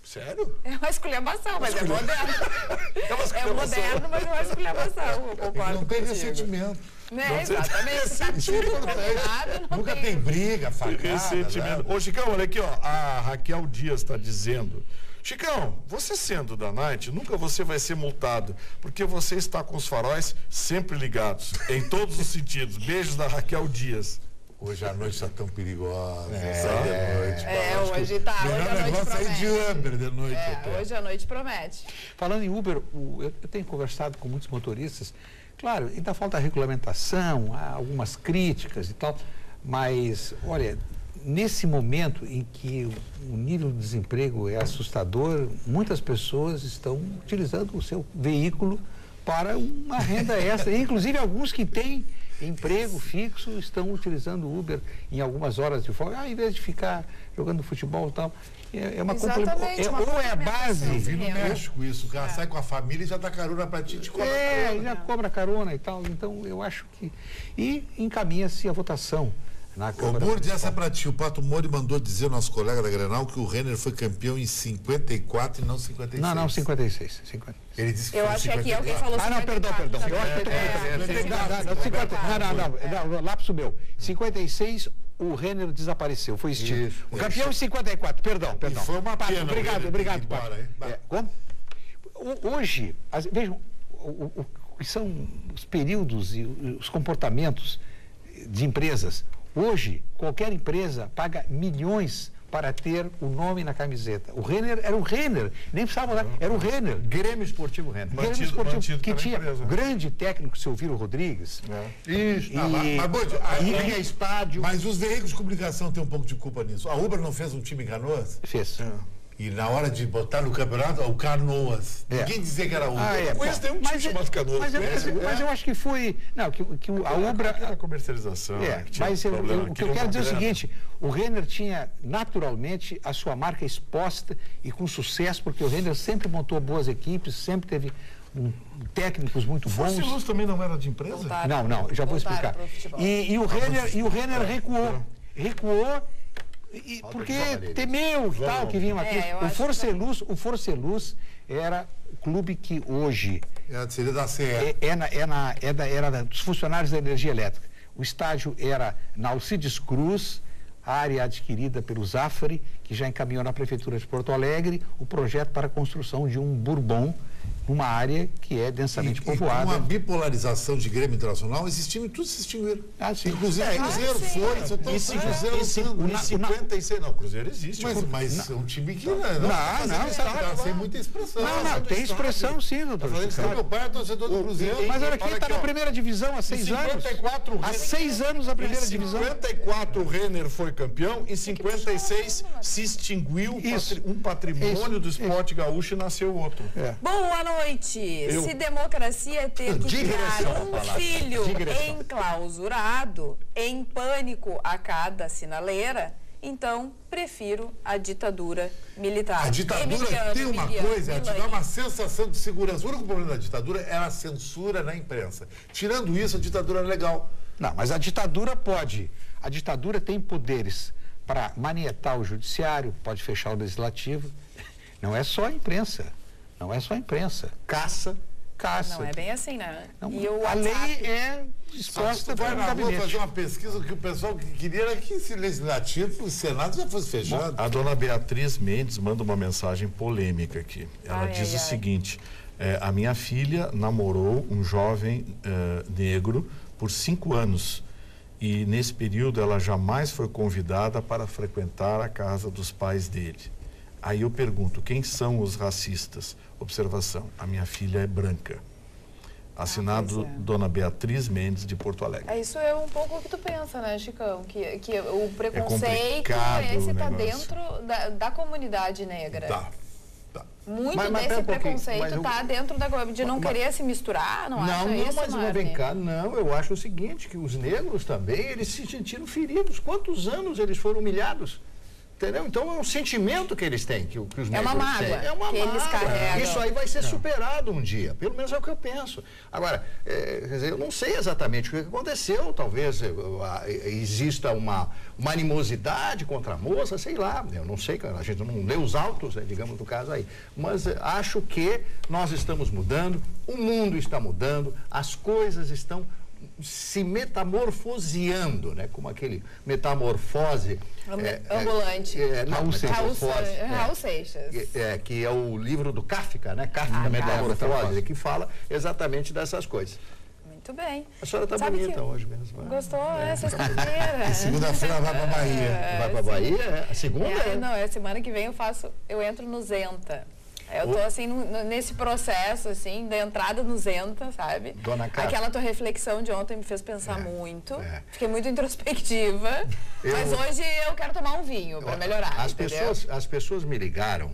Sério?
É uma esculhambação, mas é moderno. É moderno, mas é uma esculhambação. Eu concordo.
Não tem ressentimento.
Exatamente. Tá tudo combinado.
Nunca tem briga, facada.
Ressentimento. Ô, Chicão, olha aqui, ó. A Raquel Dias está dizendo... Chicão, você sendo da Night, nunca você vai ser multado, porque você está com os faróis sempre ligados, em todos os sentidos. Beijos da Raquel Dias.
Hoje a noite está tão perigosa.
Hoje tá. Hoje a noite promete.
De Uber de noite.
Hoje a noite promete.
Falando em Uber, eu tenho conversado com muitos motoristas. Claro, ainda falta regulamentação, há algumas críticas e tal, mas, olha, nesse momento em que o nível de desemprego é assustador, muitas pessoas estão utilizando o seu veículo para uma renda extra. Inclusive, alguns que têm emprego fixo estão utilizando o Uber em algumas horas de folga, em vez de ficar jogando futebol e tal. É uma ou é a base.
Eu vi no México isso, o cara sai com a família e já dá carona para ti, te cobra carona.
Já cobra carona e tal. Então, eu acho que... E encaminha-se a votação.
O Murdi, essa para ti. O Pato Mori mandou dizer, nosso colega da Grenal, que o Renner foi campeão em 54 e não 56.
Não, 56.
Ele disse que
eu achei que alguém falou 54.
Perdão. Eu acho que não, lapso meu. 56, o Renner desapareceu, foi extinto. O campeão em 54, perdão.
E foi uma pena.
Obrigado, Pato. Como? Hoje, vejam, o que são os períodos e os comportamentos de empresas. Hoje, qualquer empresa paga milhões para ter o nome na camiseta. O Renner era o Renner, nem precisava lá, era o Renner.
Grêmio Esportivo Renner.
Grêmio Esportivo, que tinha grande técnico, seu Viro Rodrigues.
Isso.
Tinha estádio.
Mas os veículos de comunicação têm um pouco de culpa nisso. A Uber não fez um time em Canoas?
Fez.
E na hora de botar no campeonato, o Canoas. Ninguém dizia que era Uber.
Eu conheço, tem um time chamado Canoas.
Mas eu acho que foi... Não, que a Uber...
A comercialização.
Mas o que eu quero dizer é o seguinte, o Renner tinha naturalmente a sua marca exposta e com sucesso, porque o Renner sempre montou boas equipes, sempre teve técnicos muito bons.
Força e Luz também não era de empresa?
Não, já vou explicar. E o Renner recuou. Porque temeu tal que vinha uma crise. O Força e Luz era o clube que hoje
seria da CE.
Era dos funcionários da energia elétrica. O estádio era na Alcides Cruz, área adquirida pelo Zafari, que já encaminhou na Prefeitura de Porto Alegre o projeto para a construção de um Bourbon, uma área que é densamente povoada.
Com uma bipolarização de Grêmio Internacional, esses times tudo se extinguiram. Inclusive o Cruzeiro foi, estão se usando.
Em 56, não, o Cruzeiro existe.
Mas é um time que não
está
sem muita expressão.
Não, tem expressão sim, doutor.
Meu pai é torcedor do Cruzeiro.
Mas olha aqui, está na primeira divisão há 6 anos. Há 6 anos a primeira divisão.
Em 54 o Renner foi campeão, em 56 se extinguiu um patrimônio do esporte gaúcho e nasceu outro.
Boa noite. Se democracia é ter que criar um filho enclausurado, em pânico a cada sinaleira, então prefiro a ditadura militar.
A ditadura tem uma coisa, te dá uma sensação de segurança. O único problema da ditadura era a censura na imprensa. Tirando isso, a ditadura é legal.
Não, mas a ditadura pode. A ditadura tem poderes para manietar o judiciário, pode fechar o legislativo. Não é só a imprensa. Caça caça.
Não é bem assim, né?
Não,
e o
a lei é disposta
vai
pelo
na rua
gabinete.
fazer uma pesquisa que o pessoal queria era que esse legislativo, o Senado já fosse fechado.
A dona Beatriz Mendes manda uma mensagem polêmica aqui. Ela diz o seguinte: a minha filha namorou um jovem negro por 5 anos e nesse período ela jamais foi convidada para frequentar a casa dos pais dele. Aí eu pergunto, quem são os racistas? Observação, a minha filha é branca. Assinado Dona Beatriz Mendes, de Porto Alegre.
Isso é um pouco o que tu pensa, né, Chicão? Que o preconceito esse está dentro da comunidade negra.
Tá.
Muito desse preconceito está dentro de não querer se misturar, não acha isso,
mas vem cá, não, eu acho o seguinte, que os negros também, eles se sentiram feridos. Quantos anos eles foram humilhados? Entendeu? Então é um sentimento que eles têm, que os negros têm.
É uma mágoa
é uma
que eles carregam.
Isso aí vai ser superado um dia, pelo menos é o que eu penso. Agora, quer dizer, eu não sei exatamente o que aconteceu, talvez exista uma animosidade contra a moça, sei lá, eu não sei, a gente não lê os autos, digamos, do caso aí. Mas acho que nós estamos mudando, o mundo está mudando, as coisas estão se metamorfoseando, né? Como aquele metamorfose
ambulante. Raul Seixas.
Que é o livro do Kafka, né? Kafka, Metamorfose, que fala exatamente dessas coisas.
Muito bem.
A senhora está bonita hoje mesmo.
Gostou? Sexta-feira.
Segunda-feira vai para Bahia.
Vai para Bahia? A segunda?
Não, semana que vem eu entro no Zenta. Eu tô assim nesse processo assim da entrada no Zenta, sabe?
Dona Carla.
Aquela tua reflexão de ontem me fez pensar muito. Fiquei muito introspectiva. Mas hoje eu quero tomar um vinho para melhorar.
As pessoas me ligaram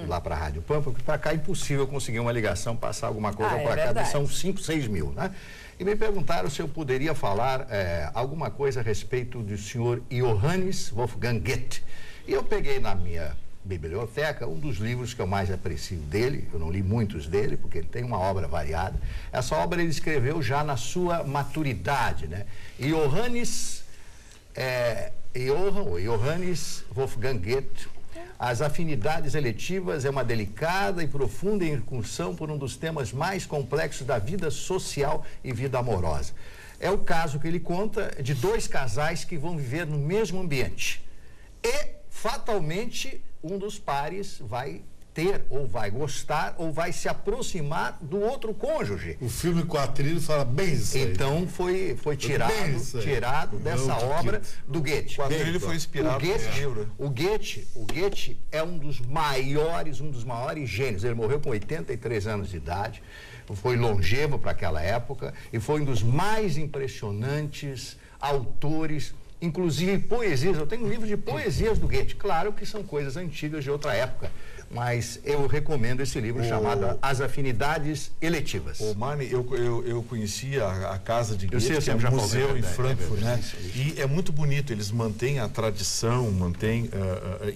lá para a Rádio Pampa, porque para cá é impossível conseguir uma ligação, passar alguma coisa para cá, são 5, 6 mil, né? E me perguntaram se eu poderia falar alguma coisa a respeito do senhor Johannes Wolfgang Goethe. E eu peguei na minha biblioteca um dos livros que eu mais aprecio dele. Eu não li muitos dele porque ele tem uma obra variada. Essa obra ele escreveu já na sua maturidade, né? Johannes Wolfgang Goethe. As afinidades eletivas é uma delicada e profunda incursão por um dos temas mais complexos da vida social e vida amorosa. É o caso que ele conta de 2 casais que vão viver no mesmo ambiente e fatalmente um dos pares vai ter, ou vai gostar, ou vai se aproximar do outro cônjuge.
O filme Quatrilho fala bem isso aí.
Então foi tirado dessa obra do Goethe.
O Quatrilho foi inspirado nesse livro.
O Goethe é um dos maiores gênios. Ele morreu com 83 anos de idade, foi longevo para aquela época e foi um dos mais impressionantes autores, inclusive poesias. Eu tenho um livro de poesias do Goethe. Claro que são coisas antigas de outra época, mas eu recomendo esse livro chamado As Afinidades Eletivas.
Mani, eu conhecia a casa de Goethe, que é um museu em Frankfurt, né? E é muito bonito, eles mantêm a tradição,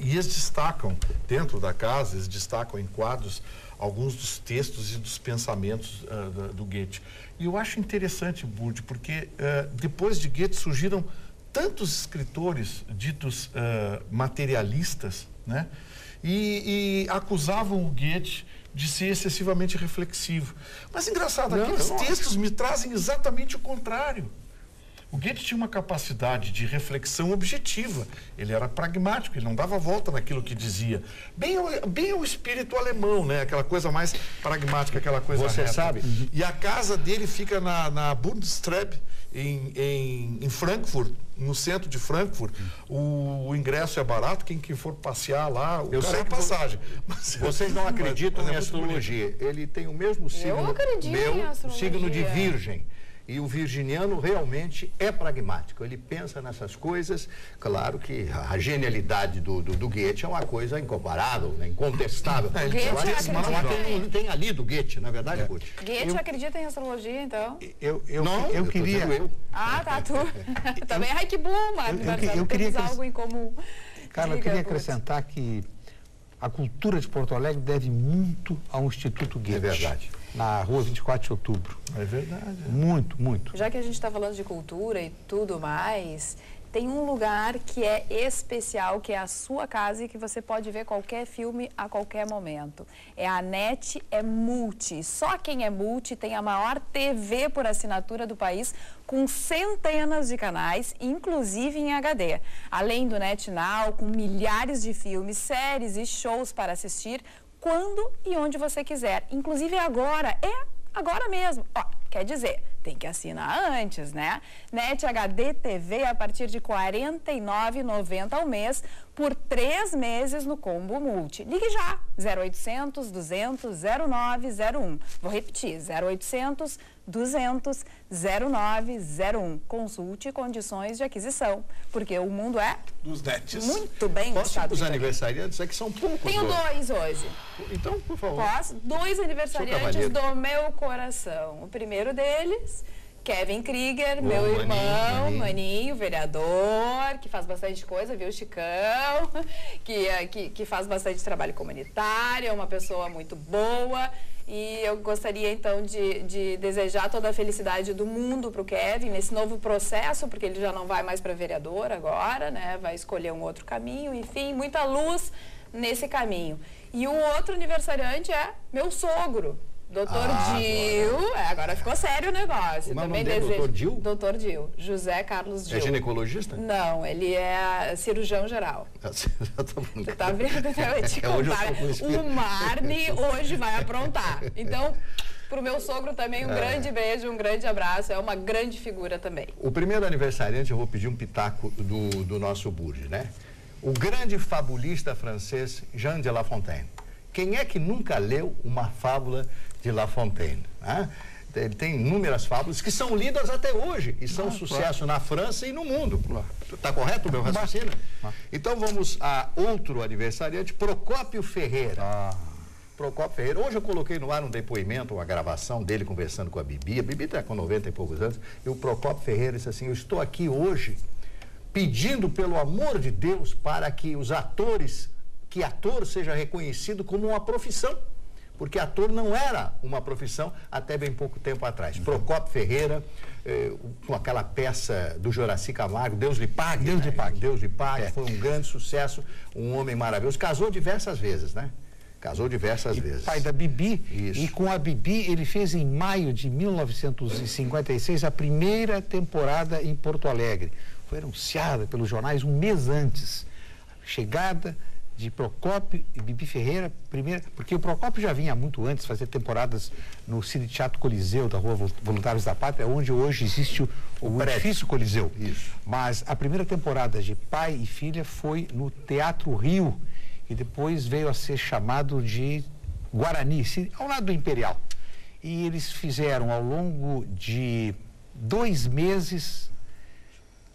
e eles destacam, dentro da casa, eles destacam em quadros alguns dos textos e dos pensamentos do Goethe. E eu acho interessante, Burde, porque depois de Goethe surgiram tantos escritores ditos materialistas, né? E acusavam o Goethe de ser excessivamente reflexivo. Mas engraçado, aqueles textos me trazem exatamente o contrário. O Goethe tinha uma capacidade de reflexão objetiva. Ele era pragmático, ele não dava volta naquilo que dizia. Bem o espírito alemão, né? Aquela coisa mais pragmática, aquela coisa
Você
reta.
sabe?
E a casa dele fica na Bundesstraße, em Frankfurt, no centro de Frankfurt. O ingresso é barato, quem que for passear lá,
eu sei
é passagem.
Vocês não acreditam em astrologia. Ele tem o mesmo signo, signo de Virgem. E o virginiano realmente é pragmático, ele pensa nessas coisas. Claro que a genialidade do Goethe é uma coisa incomparável, né? Incontestável. Ele tem ali do Goethe, na verdade, Goethe.
Goethe acredita em astrologia, então?
Eu queria...
Tu. Também, ai que bom, Marcos.
Eu queria
algo em comum.
Carla, eu queria acrescentar que a cultura de Porto Alegre deve muito ao Instituto Goethe.
É verdade.
Na rua 24 de outubro.
É verdade.
Muito, muito.
Já que a gente está falando de cultura e tudo mais, tem um lugar que é especial, que é a sua casa e que você pode ver qualquer filme a qualquer momento. É a NET, é Multi. Só quem é Multi tem a maior TV por assinatura do país, com centenas de canais, inclusive em HD. Além do NetNow, com milhares de filmes, séries e shows para assistir quando e onde você quiser. Inclusive agora mesmo. Ó, quer dizer, tem que assinar antes, né? NET HD TV a partir de R$ 49,90 ao mês por 3 meses no combo Multi. Ligue já, 0800 200 0901. Vou repetir, 0800 200 0901. Consulte condições de aquisição, porque o mundo é
dos nets.
Muito bem.
Posso ir para os aniversariantes? É que são poucos.
Tenho dois hoje.
Então, por favor.
Posso? 2 aniversariantes do meu coração. O primeiro deles, Kevin Krieger, meu irmão, Maninho, vereador, que faz bastante coisa, viu, Chicão? Que faz bastante trabalho comunitário, é uma pessoa muito boa. E eu gostaria, então, de desejar toda a felicidade do mundo para o Kevin nesse novo processo, porque ele já não vai mais para vereador agora, né? Vai escolher um outro caminho, enfim, muita luz nesse caminho. E o outro aniversariante é meu sogro, Doutor Dil. Agora ficou sério o negócio.
Também desejo. Dr. Dil?
Dr. Dil. José Carlos Dil.
É ginecologista?
Não, ele é cirurgião geral. Você tá vendo? Eu ia te contar. O Marne hoje vai aprontar. Então, pro meu sogro também um grande beijo, um grande abraço. É uma grande figura também.
O primeiro aniversariante, eu vou pedir um pitaco do nosso Burge, né? O grande fabulista francês Jean de La Fontaine. Quem é que nunca leu uma fábula de La Fontaine? Né? Ele tem inúmeras fábulas que são lidas até hoje e são sucesso na França e no mundo. Está correto o meu raciocínio? Então vamos a outro aniversariante, Procópio Ferreira. Procópio Ferreira. Hoje eu coloquei no ar um depoimento, uma gravação dele conversando com a Bibi. A Bibi está com 90 e poucos anos. E o Procópio Ferreira disse assim: eu estou aqui hoje pedindo, pelo amor de Deus, para que os atores, que ator seja reconhecido como uma profissão, porque ator não era uma profissão até bem pouco tempo atrás. Procópio Ferreira, com aquela peça do Joraci Camargo, Deus lhe pague. Deus lhe pague. Deus lhe pague, foi um grande sucesso, um homem maravilhoso. Casou diversas vezes, né? Casou diversas vezes.
Pai da Bibi.
Isso.
E com a Bibi, ele fez em maio de 1956 a primeira temporada em Porto Alegre. Foi anunciada pelos jornais um mês antes. Chegada de Procópio e Bibi Ferreira, primeira, porque o Procópio já vinha muito antes fazer temporadas no Cine Teatro Coliseu da Rua Voluntários da Pátria, onde hoje existe o edifício Coliseu.
Isso.
Mas a primeira temporada de pai e filha foi no Teatro Rio, e depois veio a ser chamado de Guarani, ao lado do Imperial. E eles fizeram ao longo de 2 meses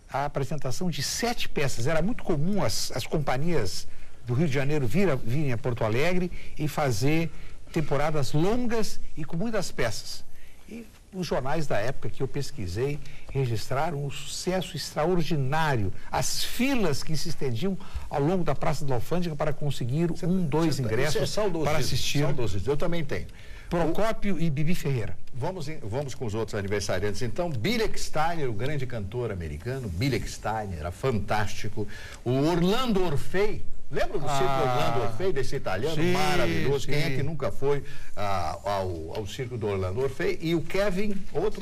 a apresentação de 7 peças. Era muito comum as companhias do Rio de Janeiro virem a Porto Alegre e fazer temporadas longas e com muitas peças. E os jornais da época que eu pesquisei registraram um sucesso extraordinário. As filas que se estendiam ao longo da Praça da Alfândega para conseguir 2 ingressos para assistir.
Eu também tenho.
Procópio e Bibi Ferreira.
Vamos com os outros aniversariantes. Então, Billy Ecksteiner, o grande cantor americano, Billy Ecksteiner, era fantástico. O Orlando Orfei. Lembra do circo Orlando Orfei, desse italiano maravilhoso? Sim. Quem é que nunca foi ao circo do Orlando Orfei? E o Kevin,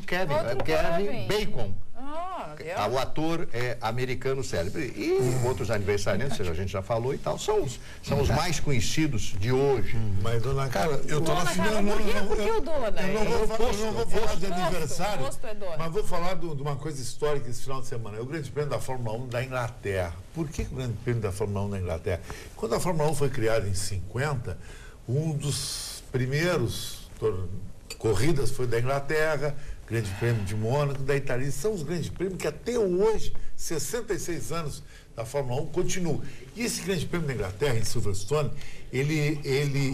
Kevin Bacon. O ator americano célebre. E outros aniversariantes, a gente já falou e tal, são os mais conhecidos de hoje.
Mas, dona Carla, eu tô na final.
Por que o dona?
Eu não vou falar de aniversário, mas vou falar de uma coisa histórica esse final de semana. É o Grande Prêmio da Fórmula 1 da Inglaterra. Por que o Grande Prêmio da Fórmula 1 da Inglaterra? Quando a Fórmula 1 foi criada em 50, um dos primeiros corridas foi da Inglaterra, Grande Prêmio de Mônaco, da Itália. São os grandes prêmios que até hoje, 66 anos da Fórmula 1, continuam. E esse Grande Prêmio da Inglaterra, em Silverstone,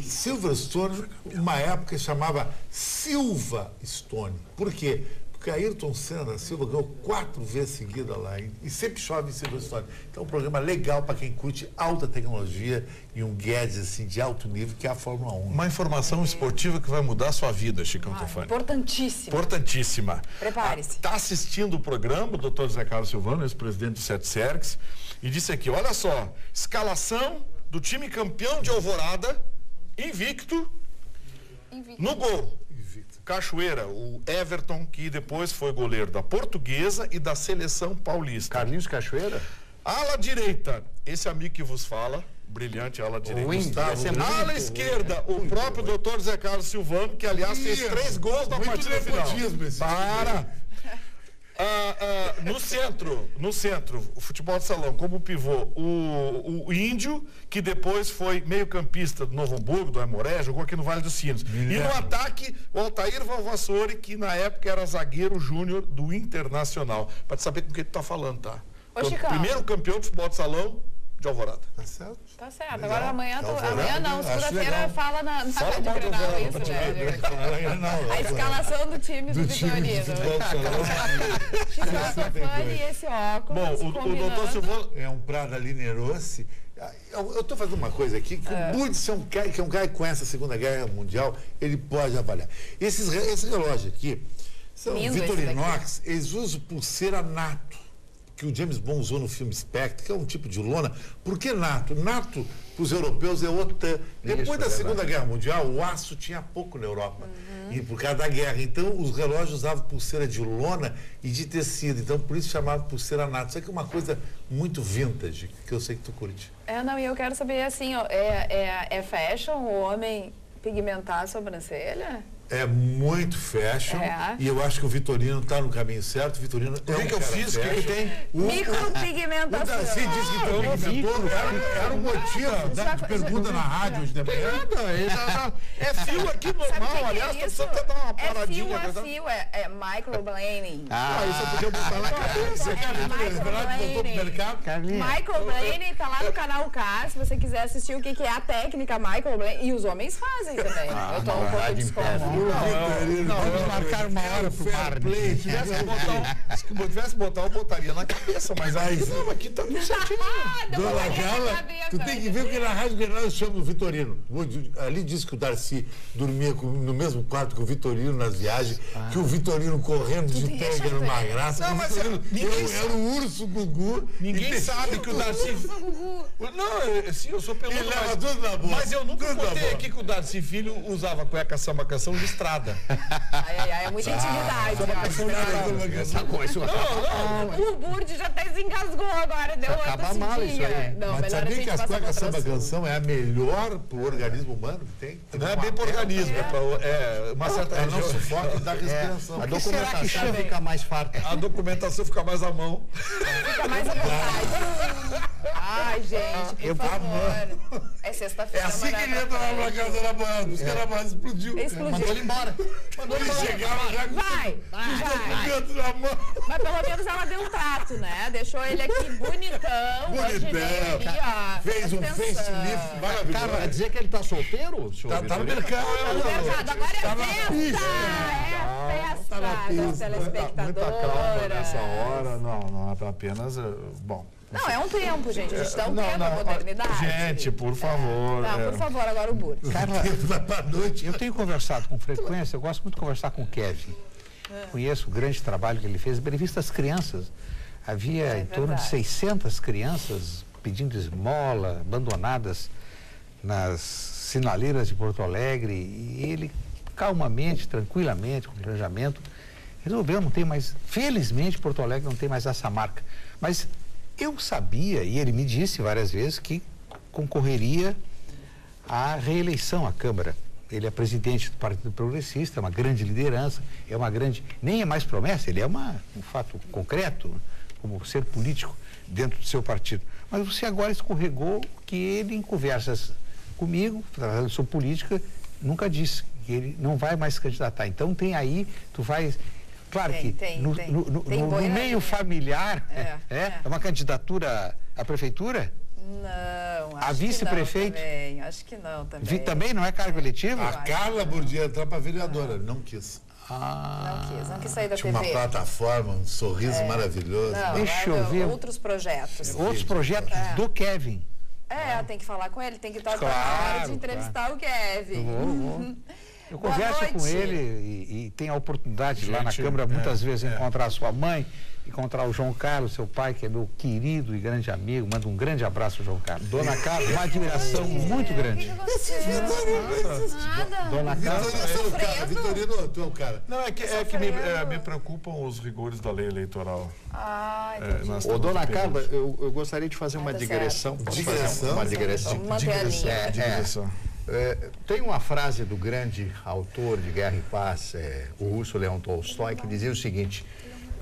Silverstone, uma época chamava Silverstone. Por quê? Porque Ayrton Senna da Silva ganhou 4 vezes seguida lá e sempre chove em cima da história. Então, é um programa legal para quem curte alta tecnologia e um gadget assim, de alto nível, que é a Fórmula 1.
Uma informação esportiva que vai mudar a sua vida, Chicão Tofani.
Importantíssima.
Importantíssima.
Prepare-se.
Está assistindo o programa, o doutor Zé Carlos Silvano, ex-presidente do Sete Serques, e disse aqui, olha só, escalação do time campeão de Alvorada, invicto. No gol. Cachoeira, o Everton, que depois foi goleiro da Portuguesa e da Seleção Paulista.
Carlinhos Cachoeira?
Ala direita, esse amigo que vos fala, brilhante ala direita. Ala esquerda, o próprio doutor Zé Carlos Silvano, que aliás fez 3 gols na partida final. Para! No centro, o futebol de salão, como pivô, o Índio, que depois foi meio-campista do Novo Hamburgo, do Aimoré, jogou aqui no Vale dos Sinos. E no ataque, o Altair Valvassori, que na época era zagueiro júnior do Internacional. Para te saber com quem tu tá falando, tá? Primeiro campeão de futebol de salão de Alvorada.
Tá certo?
Tá certo. Legal. Agora amanhã não, segunda-feira fala na Rádio Grenal isso, né? A escalação do time do Vitorino. Chicão Tofani e esse óculos.
Bom, o doutor Silvano é um Prada Linea Rossi. Eu estou fazendo uma coisa aqui, que o Burdi, que é um cara que conhece a Segunda Guerra Mundial, ele pode avaliar. Esse relógio aqui, são Vitorinox, eles usam pulseira NATO, que o James Bond usou no filme Spectre, que é um tipo de lona. Por que NATO? NATO, para os europeus, é OTAN. Depois da Segunda Guerra Mundial, o aço tinha pouco na Europa, e por causa da guerra. Então, os relógios usavam pulseira de lona e de tecido. Então, por isso chamava pulseira NATO. Isso aqui é uma coisa muito vintage, que eu sei que tu curte.
E eu quero saber, assim, ó, é fashion o homem pigmentar a sobrancelha?
É muito fashion. E eu acho que o Vitorino está no caminho certo. O Vitorino
o que eu fiz? O que ele tem?
Micropigmentação.
O Darcy disse que pigmentou. Era um motivo da pergunta na rádio hoje de manhã.
É fio aqui normal. Aliás, precisa dar uma paradinha.
É fio, é microblading.
Isso eu podia botar na cabeça.
Microblading tá lá no canal K, se você quiser assistir o que é a técnica microblading. E os homens fazem também. Eu tô um pouco desconfortável.
Vamos marcar uma hora pro bar. Se tivesse botar, eu botaria na cabeça, mas aí não, aqui tá tudo certinho.
Dona Carla, tu tem que ver o que na Rádio Grenal chama o Vitorino. Ali diz que o Darcy dormia no mesmo quarto que o Vitorino nas viagens, que o Vitorino correndo de pega era uma graça.
Não, mas
era o urso Gugu.
Ninguém sabe que o Darcy... Não, sim, eu sou peludo, mas eu nunca contei aqui que o Darcy Filho usava cueca samba canção de estrada.
É muita intimidade. O Burdi já até se engasgou agora, deu outra
cidinha.
Mas sabia que as cuecas samba canção é a melhor pro organismo humano que tem?
Não é bem pro organismo, é uma certa
região. Não sufoca da respiração.
A documentação fica mais farta.
A documentação fica mais à mão.
Fica mais à vontade. Ai, gente, por favor. É sexta-feira.
É assim que ele entra lá pra casa da banda. Os caras mais explodiu.
Mandou ele embora.
Eles chegaram já com o canto na mão.
Mas pelo menos ela deu um trato, né? Deixou ele aqui bonitão.
Bonitão. Fez um facelift maravilhoso.
Cara, vai dizer que ele tá solteiro?
Tá no mercado.
Agora é festa. É festa. Telespectadora.
Muita calma nessa hora. Não, apenas... Bom...
Não, é um tempo, gente. A gente dá um tempo à modernidade.
Gente, por favor.
Por favor, agora o Burdi.
Carla, eu tenho conversado com frequência, eu gosto muito de conversar com o Kevin. Conheço o grande trabalho que ele fez, benefício das crianças. Havia em torno de 600 crianças pedindo esmola, abandonadas nas sinaleiras de Porto Alegre, e ele calmamente, tranquilamente, com planejamento, resolveu, não tem mais, felizmente Porto Alegre não tem mais essa marca, mas eu sabia, e ele me disse várias vezes, que concorreria à reeleição à Câmara. Ele é presidente do Partido Progressista, é uma grande liderança, é uma grande... Nem é mais promessa, ele é um fato concreto, como ser político dentro do seu partido. Mas você agora escorregou que ele, em conversas comigo, tratando de sua política, nunca disse que ele não vai mais se candidatar. Então tem aí, tu vai... Claro que no meio familiar é uma candidatura à prefeitura?
Não,
a vice-prefeito?
Acho que não também.
Também não é cargo eletivo?
A Carla Burdi ia entrar para vereadora, não quis.
Não quis sair da
Tinha
TV.
uma plataforma, um sorriso maravilhoso.
Não,
Deixa eu ver.
Outros projetos.
Outros projetos do Kevin.
Tem que falar com ele, tem que estar
Claro,
na hora de entrevistar o Kevin.
Vou. Eu converso com ele e tenho a oportunidade lá na Câmara muitas vezes encontrar a sua mãe, encontrar o João Carlos, seu pai, que é meu querido e grande amigo. Manda um grande abraço, João Carlos. Dona Carla, uma admiração muito grande.
Dona Carla.
Vitorino, tu é o cara.
Não, é que me preocupam os rigores da lei eleitoral.
Entendi.
Ô, Dona Carla, eu gostaria de fazer uma digressão. Uma digressão.
Digressão.
Tem uma frase do grande autor de Guerra e Paz, o russo Leon Tolstói, que dizia o seguinte: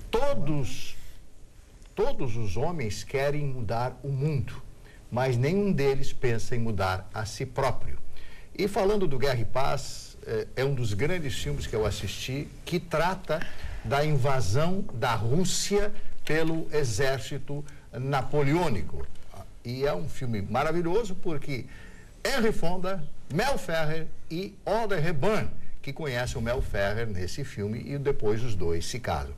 todos os homens querem mudar o mundo, mas nenhum deles pensa em mudar a si próprio. E falando do Guerra e Paz, é um dos grandes filmes que eu assisti, que trata da invasão da Rússia pelo exército napoleônico. E é um filme maravilhoso porque Henry Fonda, Mel Ferrer e Audrey Hepburn, que conhecem o Mel Ferrer nesse filme, e depois os dois se casam.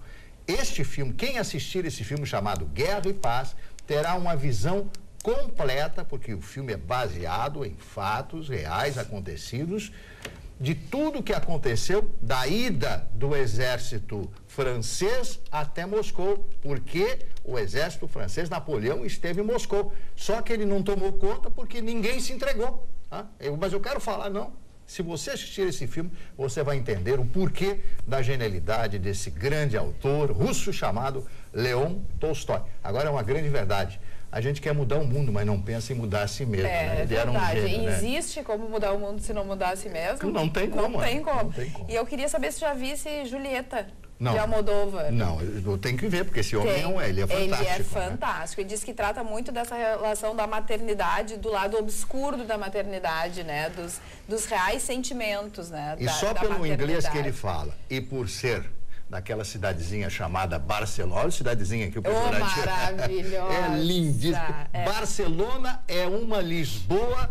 Este filme, quem assistir esse filme chamado Guerra e Paz, terá uma visão completa, porque o filme é baseado em fatos reais acontecidos, de tudo que aconteceu da ida do exército francês até Moscou, porque o exército francês, Napoleão, esteve em Moscou. Só que ele não tomou conta porque ninguém se entregou. Tá? Mas eu quero falar, não. Se você assistir esse filme, você vai entender o porquê da genialidade desse grande autor russo chamado Leon Tolstói. Agora, é uma grande verdade. A gente quer mudar o mundo, mas não pensa em mudar a si mesmo.
É
Ele era um
verdade.
gênio, né?
Existe como mudar o mundo se não mudar a si mesmo?
Não tem como.
Não tem como.
Não tem como.
E eu queria saber se já visse Julieta
Não.
de Almodóvar.
Não, eu tenho que ver, porque esse homem ele é fantástico.
Ele é
né?
fantástico. E diz que trata muito dessa relação da maternidade, do lado obscuro da maternidade, né? Dos reais sentimentos, né?
E só pelo inglês que ele fala, e por ser daquela cidadezinha chamada Barcelona, olha a cidadezinha que o pejorativo
maravilhosa.
É lindíssima. Barcelona é uma Lisboa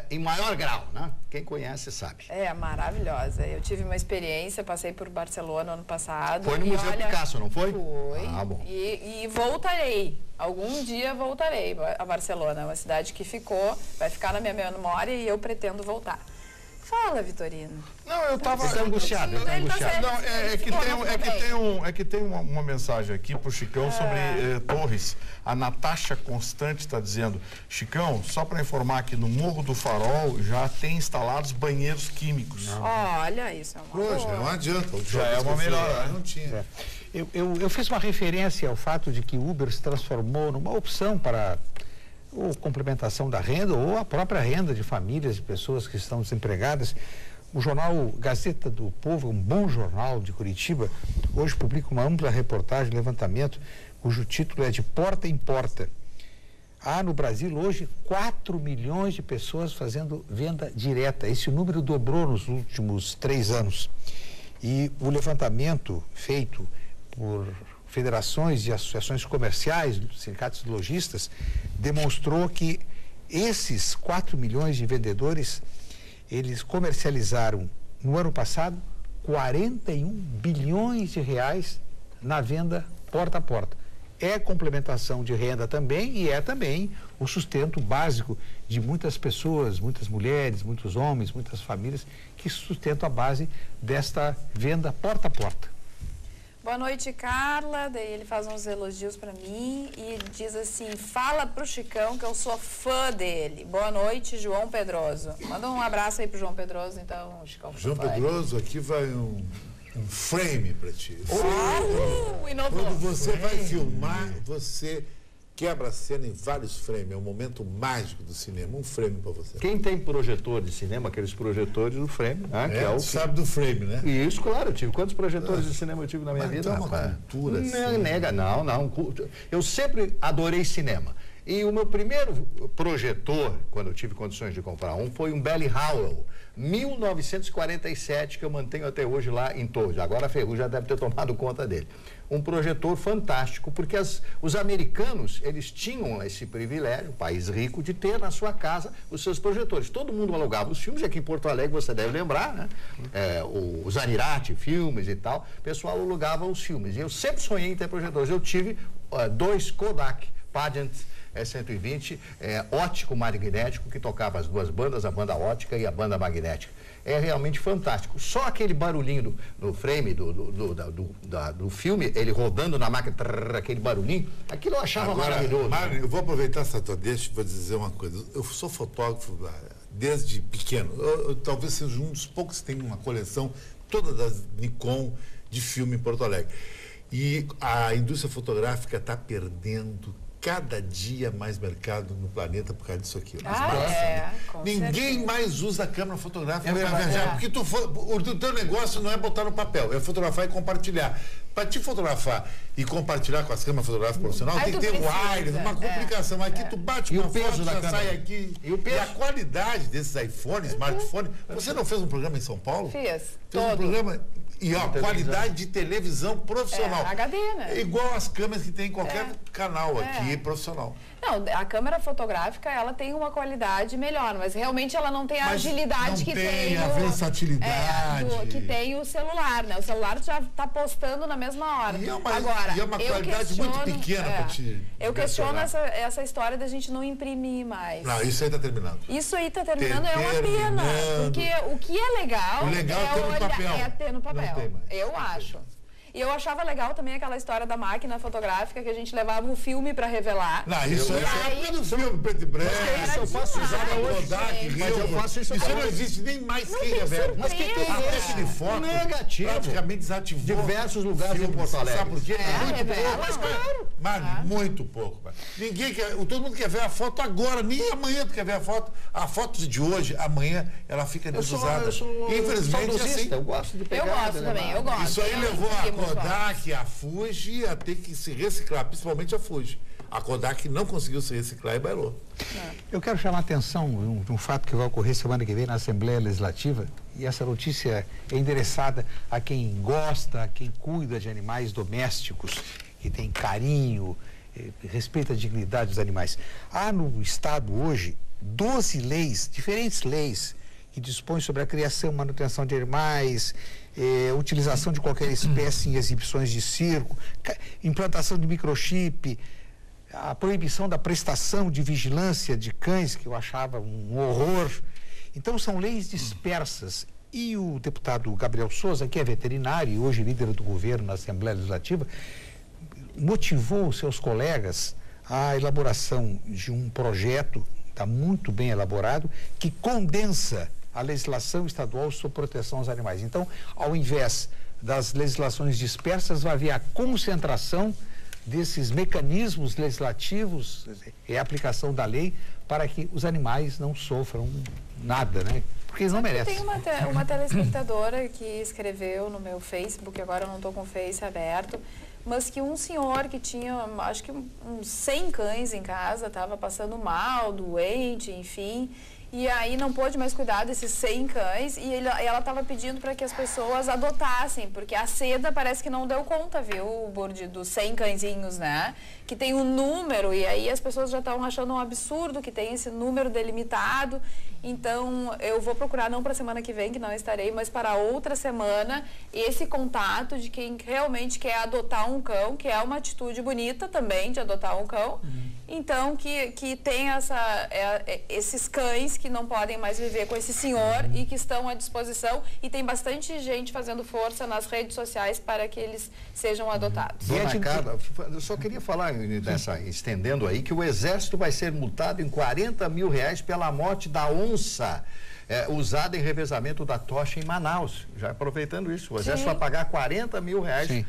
em maior grau, né? Quem conhece sabe.
É maravilhosa. Eu tive uma experiência, passei por Barcelona ano passado.
Foi no Museu Picasso, não foi?
Foi.
Ah, bom.
E voltarei. Algum dia voltarei a Barcelona. É uma cidade que vai ficar na minha memória e eu pretendo voltar. Fala, Vitorino.
Não, eu estava
angustiado.
Não, é que tem uma mensagem aqui pro Chicão sobre Torres. A Natasha Constante está dizendo: Chicão, só para informar que no Morro do Farol já tem instalados banheiros químicos.
Olha, isso é uma
Poxa, não adianta.
Já é uma melhora, né?
Não tinha.
Eu fiz uma referência ao fato de que o Uber se transformou numa opção para ou complementação da renda ou a própria renda de famílias e pessoas que estão desempregadas. O jornal Gazeta do Povo, um bom jornal de Curitiba, hoje publica uma ampla reportagem, levantamento, cujo título é De Porta em Porta. Há no Brasil hoje 4 milhões de pessoas fazendo venda direta. Esse número dobrou nos últimos 3 anos. E o levantamento feito por federações e associações comerciais, sindicatos de lojistas, demonstrou que esses 4 milhões de vendedores, eles comercializaram no ano passado 41 bilhões de reais na venda porta a porta. É complementação de renda também e é também o sustento básico de muitas pessoas, muitas mulheres, muitos homens, muitas famílias que sustentam a base desta venda porta a porta.
Boa noite, Carla. Daí ele faz uns elogios para mim e diz assim: fala pro Chicão que eu sou fã dele. Boa noite, João Pedroso. Manda um abraço aí pro João Pedroso, então, Chicão.
João Pedroso, aqui vai um frame para ti. Quando você vai filmar, você quebra a cena em vários frames. É um momento mágico do cinema. Um frame para você.
Quem tem projetor de cinema, aqueles projetores do frame, né? Que é o
sabe do frame, né?
Isso, claro. Eu tive quantos projetores de cinema eu tive na minha vida?
Não é uma cultura, assim.
Não, nega, não. Eu sempre adorei cinema. E o meu primeiro projetor, quando eu tive condições de comprar um, foi um Belly Howell, 1947, que eu mantenho até hoje lá em Torres. Agora a Ferrugem já deve ter tomado conta dele. Um projetor fantástico, porque os americanos, eles tinham esse privilégio, um país rico, de ter na sua casa os seus projetores. Todo mundo alugava os filmes, aqui em Porto Alegre você deve lembrar, né? Os Anirati filmes e tal, o pessoal alugava os filmes. E eu sempre sonhei em ter projetores. Eu tive 2 Kodak Pageant 120, ótico magnético, que tocava as duas bandas, a banda ótica e a banda magnética. É realmente fantástico. Só aquele barulhinho no frame do filme, ele rodando na máquina, aquele barulhinho, aquilo eu achava maravilhoso.
Mário, eu vou aproveitar essa tua deixa e vou dizer uma coisa. Eu sou fotógrafo desde pequeno. Eu talvez seja um dos poucos que tem uma coleção toda das Nikon de filme em Porto Alegre. E a indústria fotográfica está perdendo cada dia mais mercado no planeta por causa disso aqui. Ninguém mais usa a câmera fotográfica para viajar, porque o teu negócio não é botar no papel, é fotografar e compartilhar. Para te fotografar e compartilhar com as câmeras fotográficas profissionais, tem que ter wireless, uma complicação. Aqui tu bate uma foto, já sai aqui. E a qualidade desses iPhones, smartphone. Você não fez um programa em São Paulo?
Fiz.
Fez um programa. E a qualidade de televisão profissional.
HD, né?
É igual as câmeras que tem em qualquer canal aqui profissional.
Não, a câmera fotográfica, ela tem uma qualidade melhor, mas realmente ela não tem a agilidade que tem
a versatilidade
que tem o celular, né? O celular já está postando na mesma hora.
E é uma
qualidade
muito pequena para te...
Eu questiono essa história da gente não imprimir mais.
Não, isso aí está terminando.
Isso aí está terminando, é uma pena. Porque o que é legal, é ter no papel. Eu acho. E eu achava legal também aquela história da máquina fotográfica, que a gente levava um filme para revelar.
Não, isso é do filme preto e branco.
Isso eu faço usar
eu faço isso. Isso não existe nem mais quem revela.
Mas quem tem
esse de foto
negativo
praticamente desativou
diversos lugares em Porto Alegre.
Sabe por quê?
Muito pouco.
Mas claro. Mas muito pouco. Ninguém quer, todo mundo quer ver a foto agora, nem amanhã tu quer ver a foto. A foto de hoje, amanhã, ela fica desusada. Infelizmente, assim.
Eu gosto de pegar.
Eu gosto também, eu gosto.
Isso aí levou a Kodak, a Fuji a ter que se reciclar, principalmente a Fuji. A Kodak não conseguiu se reciclar e bailou.
Eu quero chamar a atenção de um fato que vai ocorrer semana que vem na Assembleia Legislativa, e essa notícia é endereçada a quem gosta, a quem cuida de animais domésticos, que tem carinho, respeita a dignidade dos animais. Há no Estado hoje 12 leis, diferentes leis, que dispõem sobre a criação e manutenção de animais, utilização de qualquer espécie em exibições de circo, implantação de microchip, a proibição da prestação de vigilância de cães, que eu achava um horror. Então são leis dispersas. E o deputado Gabriel Souza, que é veterinário e hoje líder do governo na Assembleia Legislativa, motivou os seus colegas à elaboração de um projeto, está muito bem elaborado, que condensa a legislação estadual sobre proteção aos animais. Então, ao invés das legislações dispersas, vai haver a concentração desses mecanismos legislativos e a aplicação da lei para que os animais não sofram nada, né? Porque eles não merecem.
Tem uma telespectadora que escreveu no meu Facebook, agora eu não estou com o Face aberto, mas que um senhor que tinha, acho que uns 100 cães em casa, estava passando mal, doente, enfim, e aí não pôde mais cuidar desses 100 cães e ela estava pedindo para que as pessoas adotassem, porque a Seda parece que não deu conta, viu, Burdi, dos 100 cãezinhos, né? Que tem um número e aí as pessoas já estão achando um absurdo que tem esse número delimitado. Então, eu vou procurar, não para a semana que vem, que não estarei, mas para outra semana, esse contato de quem realmente quer adotar um cão, que é uma atitude bonita também de adotar um cão. Então, que tem esses cães que não podem mais viver com esse senhor e que estão à disposição, e tem bastante gente fazendo força nas redes sociais para que eles sejam adotados.
Dona Carla, eu só queria falar, estendendo aí, que o Exército vai ser multado em R$40 mil pela morte da onça usada em revezamento da tocha em Manaus. Já aproveitando isso, o Exército vai pagar R$40 mil. Sim,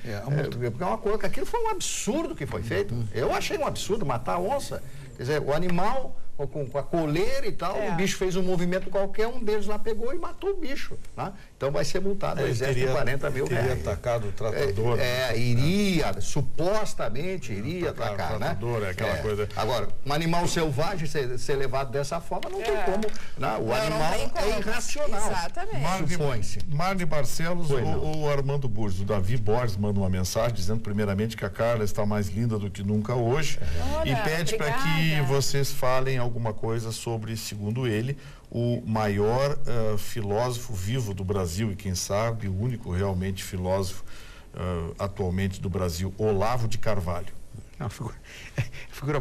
aquilo foi um absurdo que foi feito. Eu achei um absurdo matar a onça. Quer dizer, o animal com a coleira e tal, o bicho fez um movimento qualquer, um deles lá pegou e matou o bicho. Né? Então vai ser multado o Exército de 40 mil reais.
Teria atacado o tratador.
Supostamente iria atacar,
o tratador,
né?
Aquela coisa.
Agora, um animal selvagem ser levado dessa forma não tem como. Não, o animal é irracional.
Exatamente.
Supõe-se.
Marne Barcelos ou Armando Burgos. O Davi Borges manda uma mensagem dizendo primeiramente que a Carla está mais linda do que nunca hoje e pede para que vocês falem alguma coisa sobre, segundo ele, o maior filósofo vivo do Brasil e, quem sabe, o único realmente filósofo atualmente do Brasil, Olavo de Carvalho.
A figura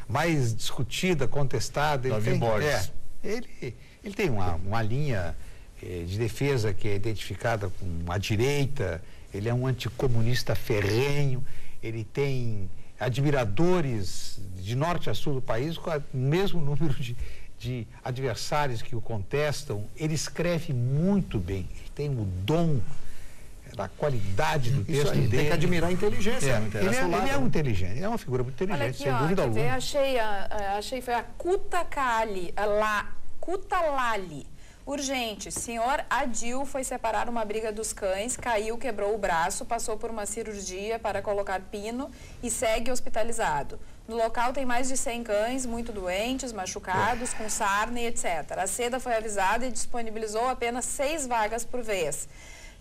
mais discutida, contestada.
Davi Borges.
Ele tem uma linha de defesa que é identificada com a direita, ele é um anticomunista ferrenho, ele tem admiradores de norte a sul do país com o mesmo número de adversários que o contestam. Ele escreve muito bem, ele tem o dom da qualidade do texto dele.
Tem que admirar a inteligência.
Ele é um inteligente, ele é uma figura muito inteligente, sem dúvida alguma.
Achei, foi a Cutalali. Urgente, senhor Adil foi separar uma briga dos cães, caiu, quebrou o braço, passou por uma cirurgia para colocar pino e segue hospitalizado. No local tem mais de 100 cães, muito doentes, machucados, com sarna e etc. A SEDA foi avisada e disponibilizou apenas 6 vagas por vez.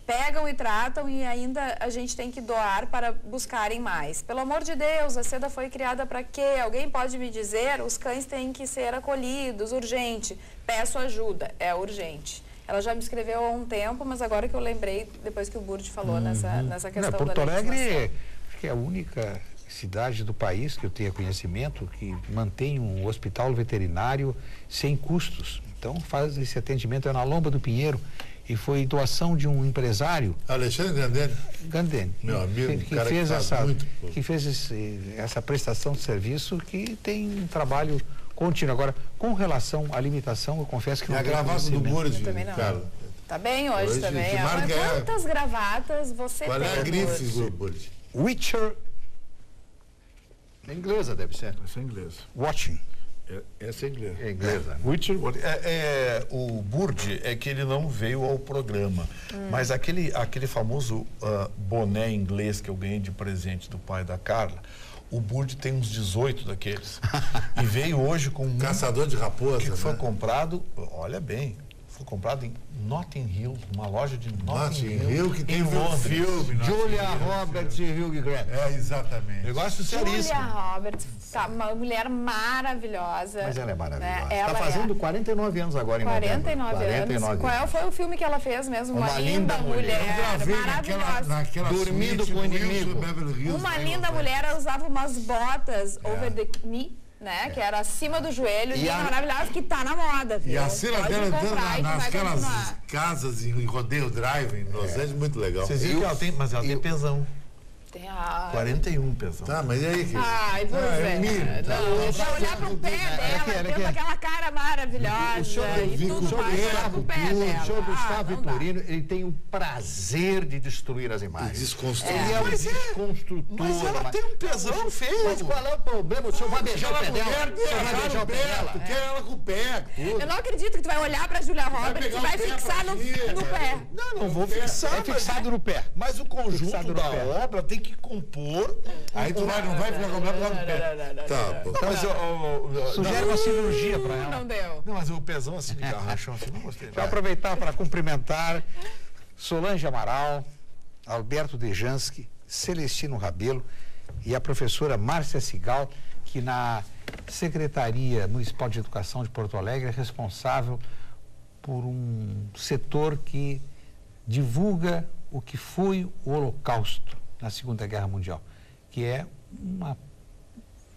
Pegam e tratam e ainda a gente tem que doar para buscarem mais. Pelo amor de Deus, a SEDA foi criada para quê? Alguém pode me dizer? Os cães têm que ser acolhidos, urgente. Peço ajuda, é urgente. Ela já me escreveu há um tempo, mas agora que eu lembrei, depois que o Burdi falou nessa questão da
Porto Alegre acho que é a única cidade do país que eu tenha conhecimento que mantém um hospital veterinário sem custos. Então faz esse atendimento, é na Lomba do Pinheiro. E foi doação de um empresário.
Alexandre
Gandene.
Meu amigo,
que fez essa prestação de serviço, que tem um trabalho contínuo. Agora, com relação à limitação, eu confesso que não
a gravata do Burdi, cara.
Tá bem hoje também. Quantas gravatas você tem?
Qual é a grife do Burdi?
Witcher.
É inglesa, deve ser.
Essa é inglesa.
Watching.
Essa é inglesa.
É inglesa.
Witcher. O Burdi é que ele não veio ao programa, mas aquele famoso boné inglês que eu ganhei de presente do pai da Carla, o Burdi tem uns 18 daqueles. E veio hoje com um
caçador de raposa,
que foi comprado, olha bem, foi comprado em Notting Hill, uma loja de Notting Hill
que tem
um
filme.
Julia Roberts e Hugh Grant.
Exatamente.
Negócio seríssimo.
Julia Roberts, uma mulher maravilhosa.
Mas ela é maravilhosa.
Né?
Está fazendo 49 anos agora em
49 anos. Qual foi o filme que ela fez mesmo? Uma linda mulher. Maravilhosa.
Dormindo com o inimigo.
Uma linda mulher, ela usava umas botas over the knee, né? Que era acima do joelho, e maravilhosa, que tá na moda, viu?
E a cena dela andando naquelas casas em rodeio drive em Los Angeles, muito legal.
Vocês viram que ela tem, mas ela tem pesão.
Tem
41 pesão.
Tá, mas e aí, que
ai, pois é. Não, olhar pro pé dela, tendo aquela cara maravilhosa.
O senhor Gustavo Vitorino, ele tem o prazer de destruir as imagens.
Desconstruir.
Ele é um desconstrutor.
Mas ela tem um pesão feio.
Mas qual é o problema? O senhor vai beijar o pé dela? O senhor vai beijar o pé dela?
Tu quer ela com o pé, tudo.
Eu não acredito que tu vai olhar pra Julia Roberts e vai fixar no pé.
Não vou fixar.
É fixado no pé.
Mas o conjunto da obra tem que compor.
Aí tu não vai ficar comprando lá no pé. Tá, pô.
Mas
sugere uma cirurgia para ela.
Não deu.
Não, mas o pesão assim de garrachão assim, não gostei.
Vou aproveitar para cumprimentar Solange Amaral, Alberto Dejansky, Celestino Rabelo e a professora Márcia Cigal, que na Secretaria Municipal de Educação de Porto Alegre é responsável por um setor que divulga o que foi o Holocausto na Segunda Guerra Mundial, que é uma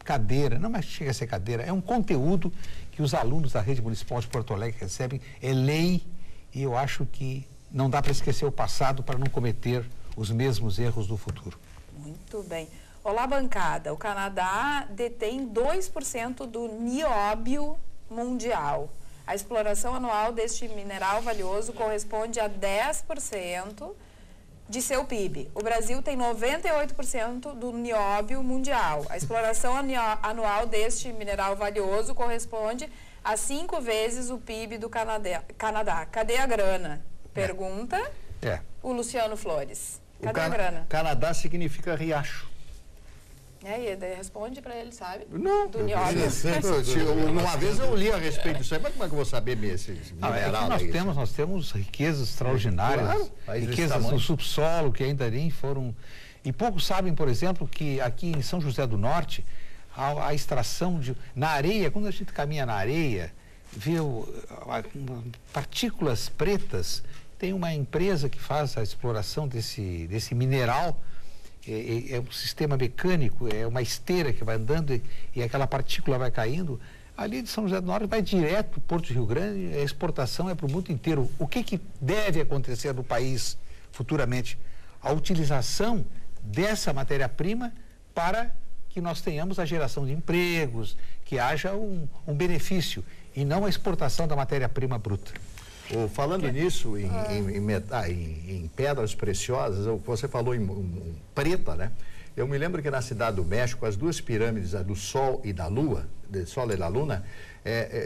cadeira, não mais chega a ser cadeira, é um conteúdo que os alunos da Rede Municipal de Porto Alegre recebem, é lei, e eu acho que não dá para esquecer o passado para não cometer os mesmos erros do futuro.
Muito bem. Olá, bancada. O Canadá detém 2% do nióbio mundial. A exploração anual deste mineral valioso corresponde a 10% de seu PIB. O Brasil tem 98% do nióbio mundial. A exploração anual deste mineral valioso corresponde a 5 vezes o PIB do Canadá. Cadê a grana? Pergunta. O Luciano Flores. Cadê a grana?
Canadá significa riacho.
E daí responde pra ele, sabe?
Não.
Do Nióbio.
Uma vez eu li a respeito disso aí, mas como é que eu vou saber esse mineral?
Nós temos riquezas extraordinárias, riquezas no subsolo que ainda nem foram... E poucos sabem, por exemplo, que aqui em São José do Norte, a extração na areia, quando a gente caminha na areia, vê partículas pretas, tem uma empresa que faz a exploração desse mineral. É um sistema mecânico, é uma esteira que vai andando e aquela partícula vai caindo. Ali de São José do Norte vai direto para o Porto de Rio Grande, a exportação é para o mundo inteiro. O que deve acontecer no país futuramente? A utilização dessa matéria-prima para que nós tenhamos a geração de empregos, que haja um benefício e não a exportação da matéria-prima bruta.
Falando nisso, em pedras preciosas, você falou em preta, né? Eu me lembro que na Cidade do México, as duas pirâmides, a do Sol e da Lua, do Sol e da Luna,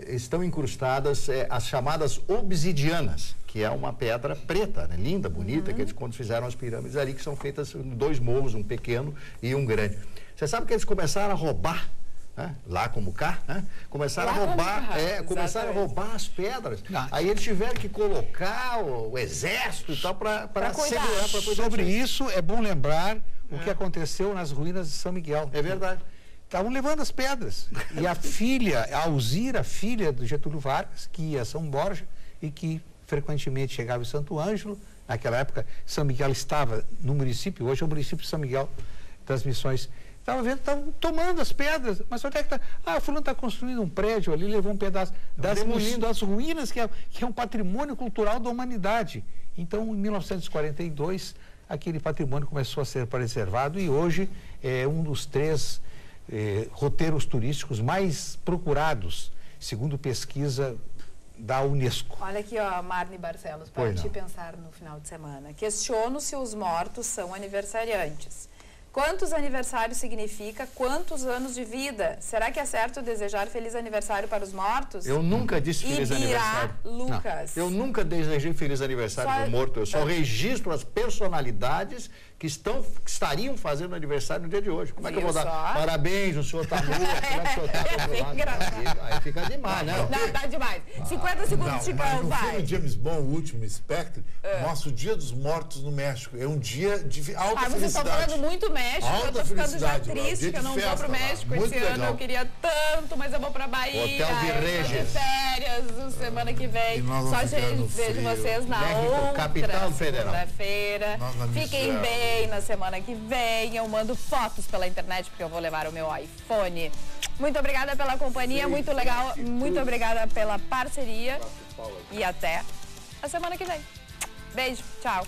estão incrustadas as chamadas obsidianas, que é uma pedra preta, né? Linda, bonita, que eles quando fizeram as pirâmides ali, que são feitas em 2 molos, um pequeno e um grande. Você sabe que eles começaram a roubar, né? Lá como cá, né? Começaram a roubar as pedras. Aí eles tiveram que colocar o exército e tal para segurar, para cuidar.
Sobre isso, é bom lembrar o que aconteceu nas ruínas de São Miguel.
É verdade.
Estavam levando as pedras. E a filha, a Alzira, filha do Getúlio Vargas, que ia a São Borja e que frequentemente chegava em Santo Ângelo. Naquela época, São Miguel estava no município, hoje é o município de São Miguel das Missões. Estavam tomando as pedras, mas onde é que está? O fulano está construindo um prédio ali, levou um pedaço, demolindo as ruínas, que é um patrimônio cultural da humanidade. Então, em 1942, aquele patrimônio começou a ser preservado e hoje é um dos 3 roteiros turísticos mais procurados, segundo pesquisa da Unesco.
Olha aqui, ó, Marne Barcelos, para te pensar no final de semana. Questiono se os mortos são aniversariantes. Quantos aniversários significa quantos anos de vida? Será que é certo desejar feliz aniversário para os mortos?
Eu nunca disse feliz aniversário.
Lucas.
Não, eu nunca desejei feliz aniversário para o morto. Eu só registro as personalidades que estariam fazendo aniversário no dia de hoje. Como é que eu vou dar parabéns, o senhor está morto, como é que o senhor está? Aí fica demais, né?
Não, tá demais. 50 segundos de cão, vai.
O filme James Bond, o último, Spectre, mostra o Dia dos Mortos no México. É um dia de alta felicidade. Vocês estão falando muito México, eu tô ficando já triste que eu não vou pro México esse ano. Eu queria tanto, mas eu vou pra Bahia.
Hotel Virreges.
De férias, semana que vem. Só vejo vocês na outra segunda-feira. Fiquem bem na semana que vem. Eu mando fotos pela internet porque eu vou levar o meu iPhone. Muito obrigada pela companhia, muito legal. Muito obrigada pela parceria e até a semana que vem. Beijo, tchau.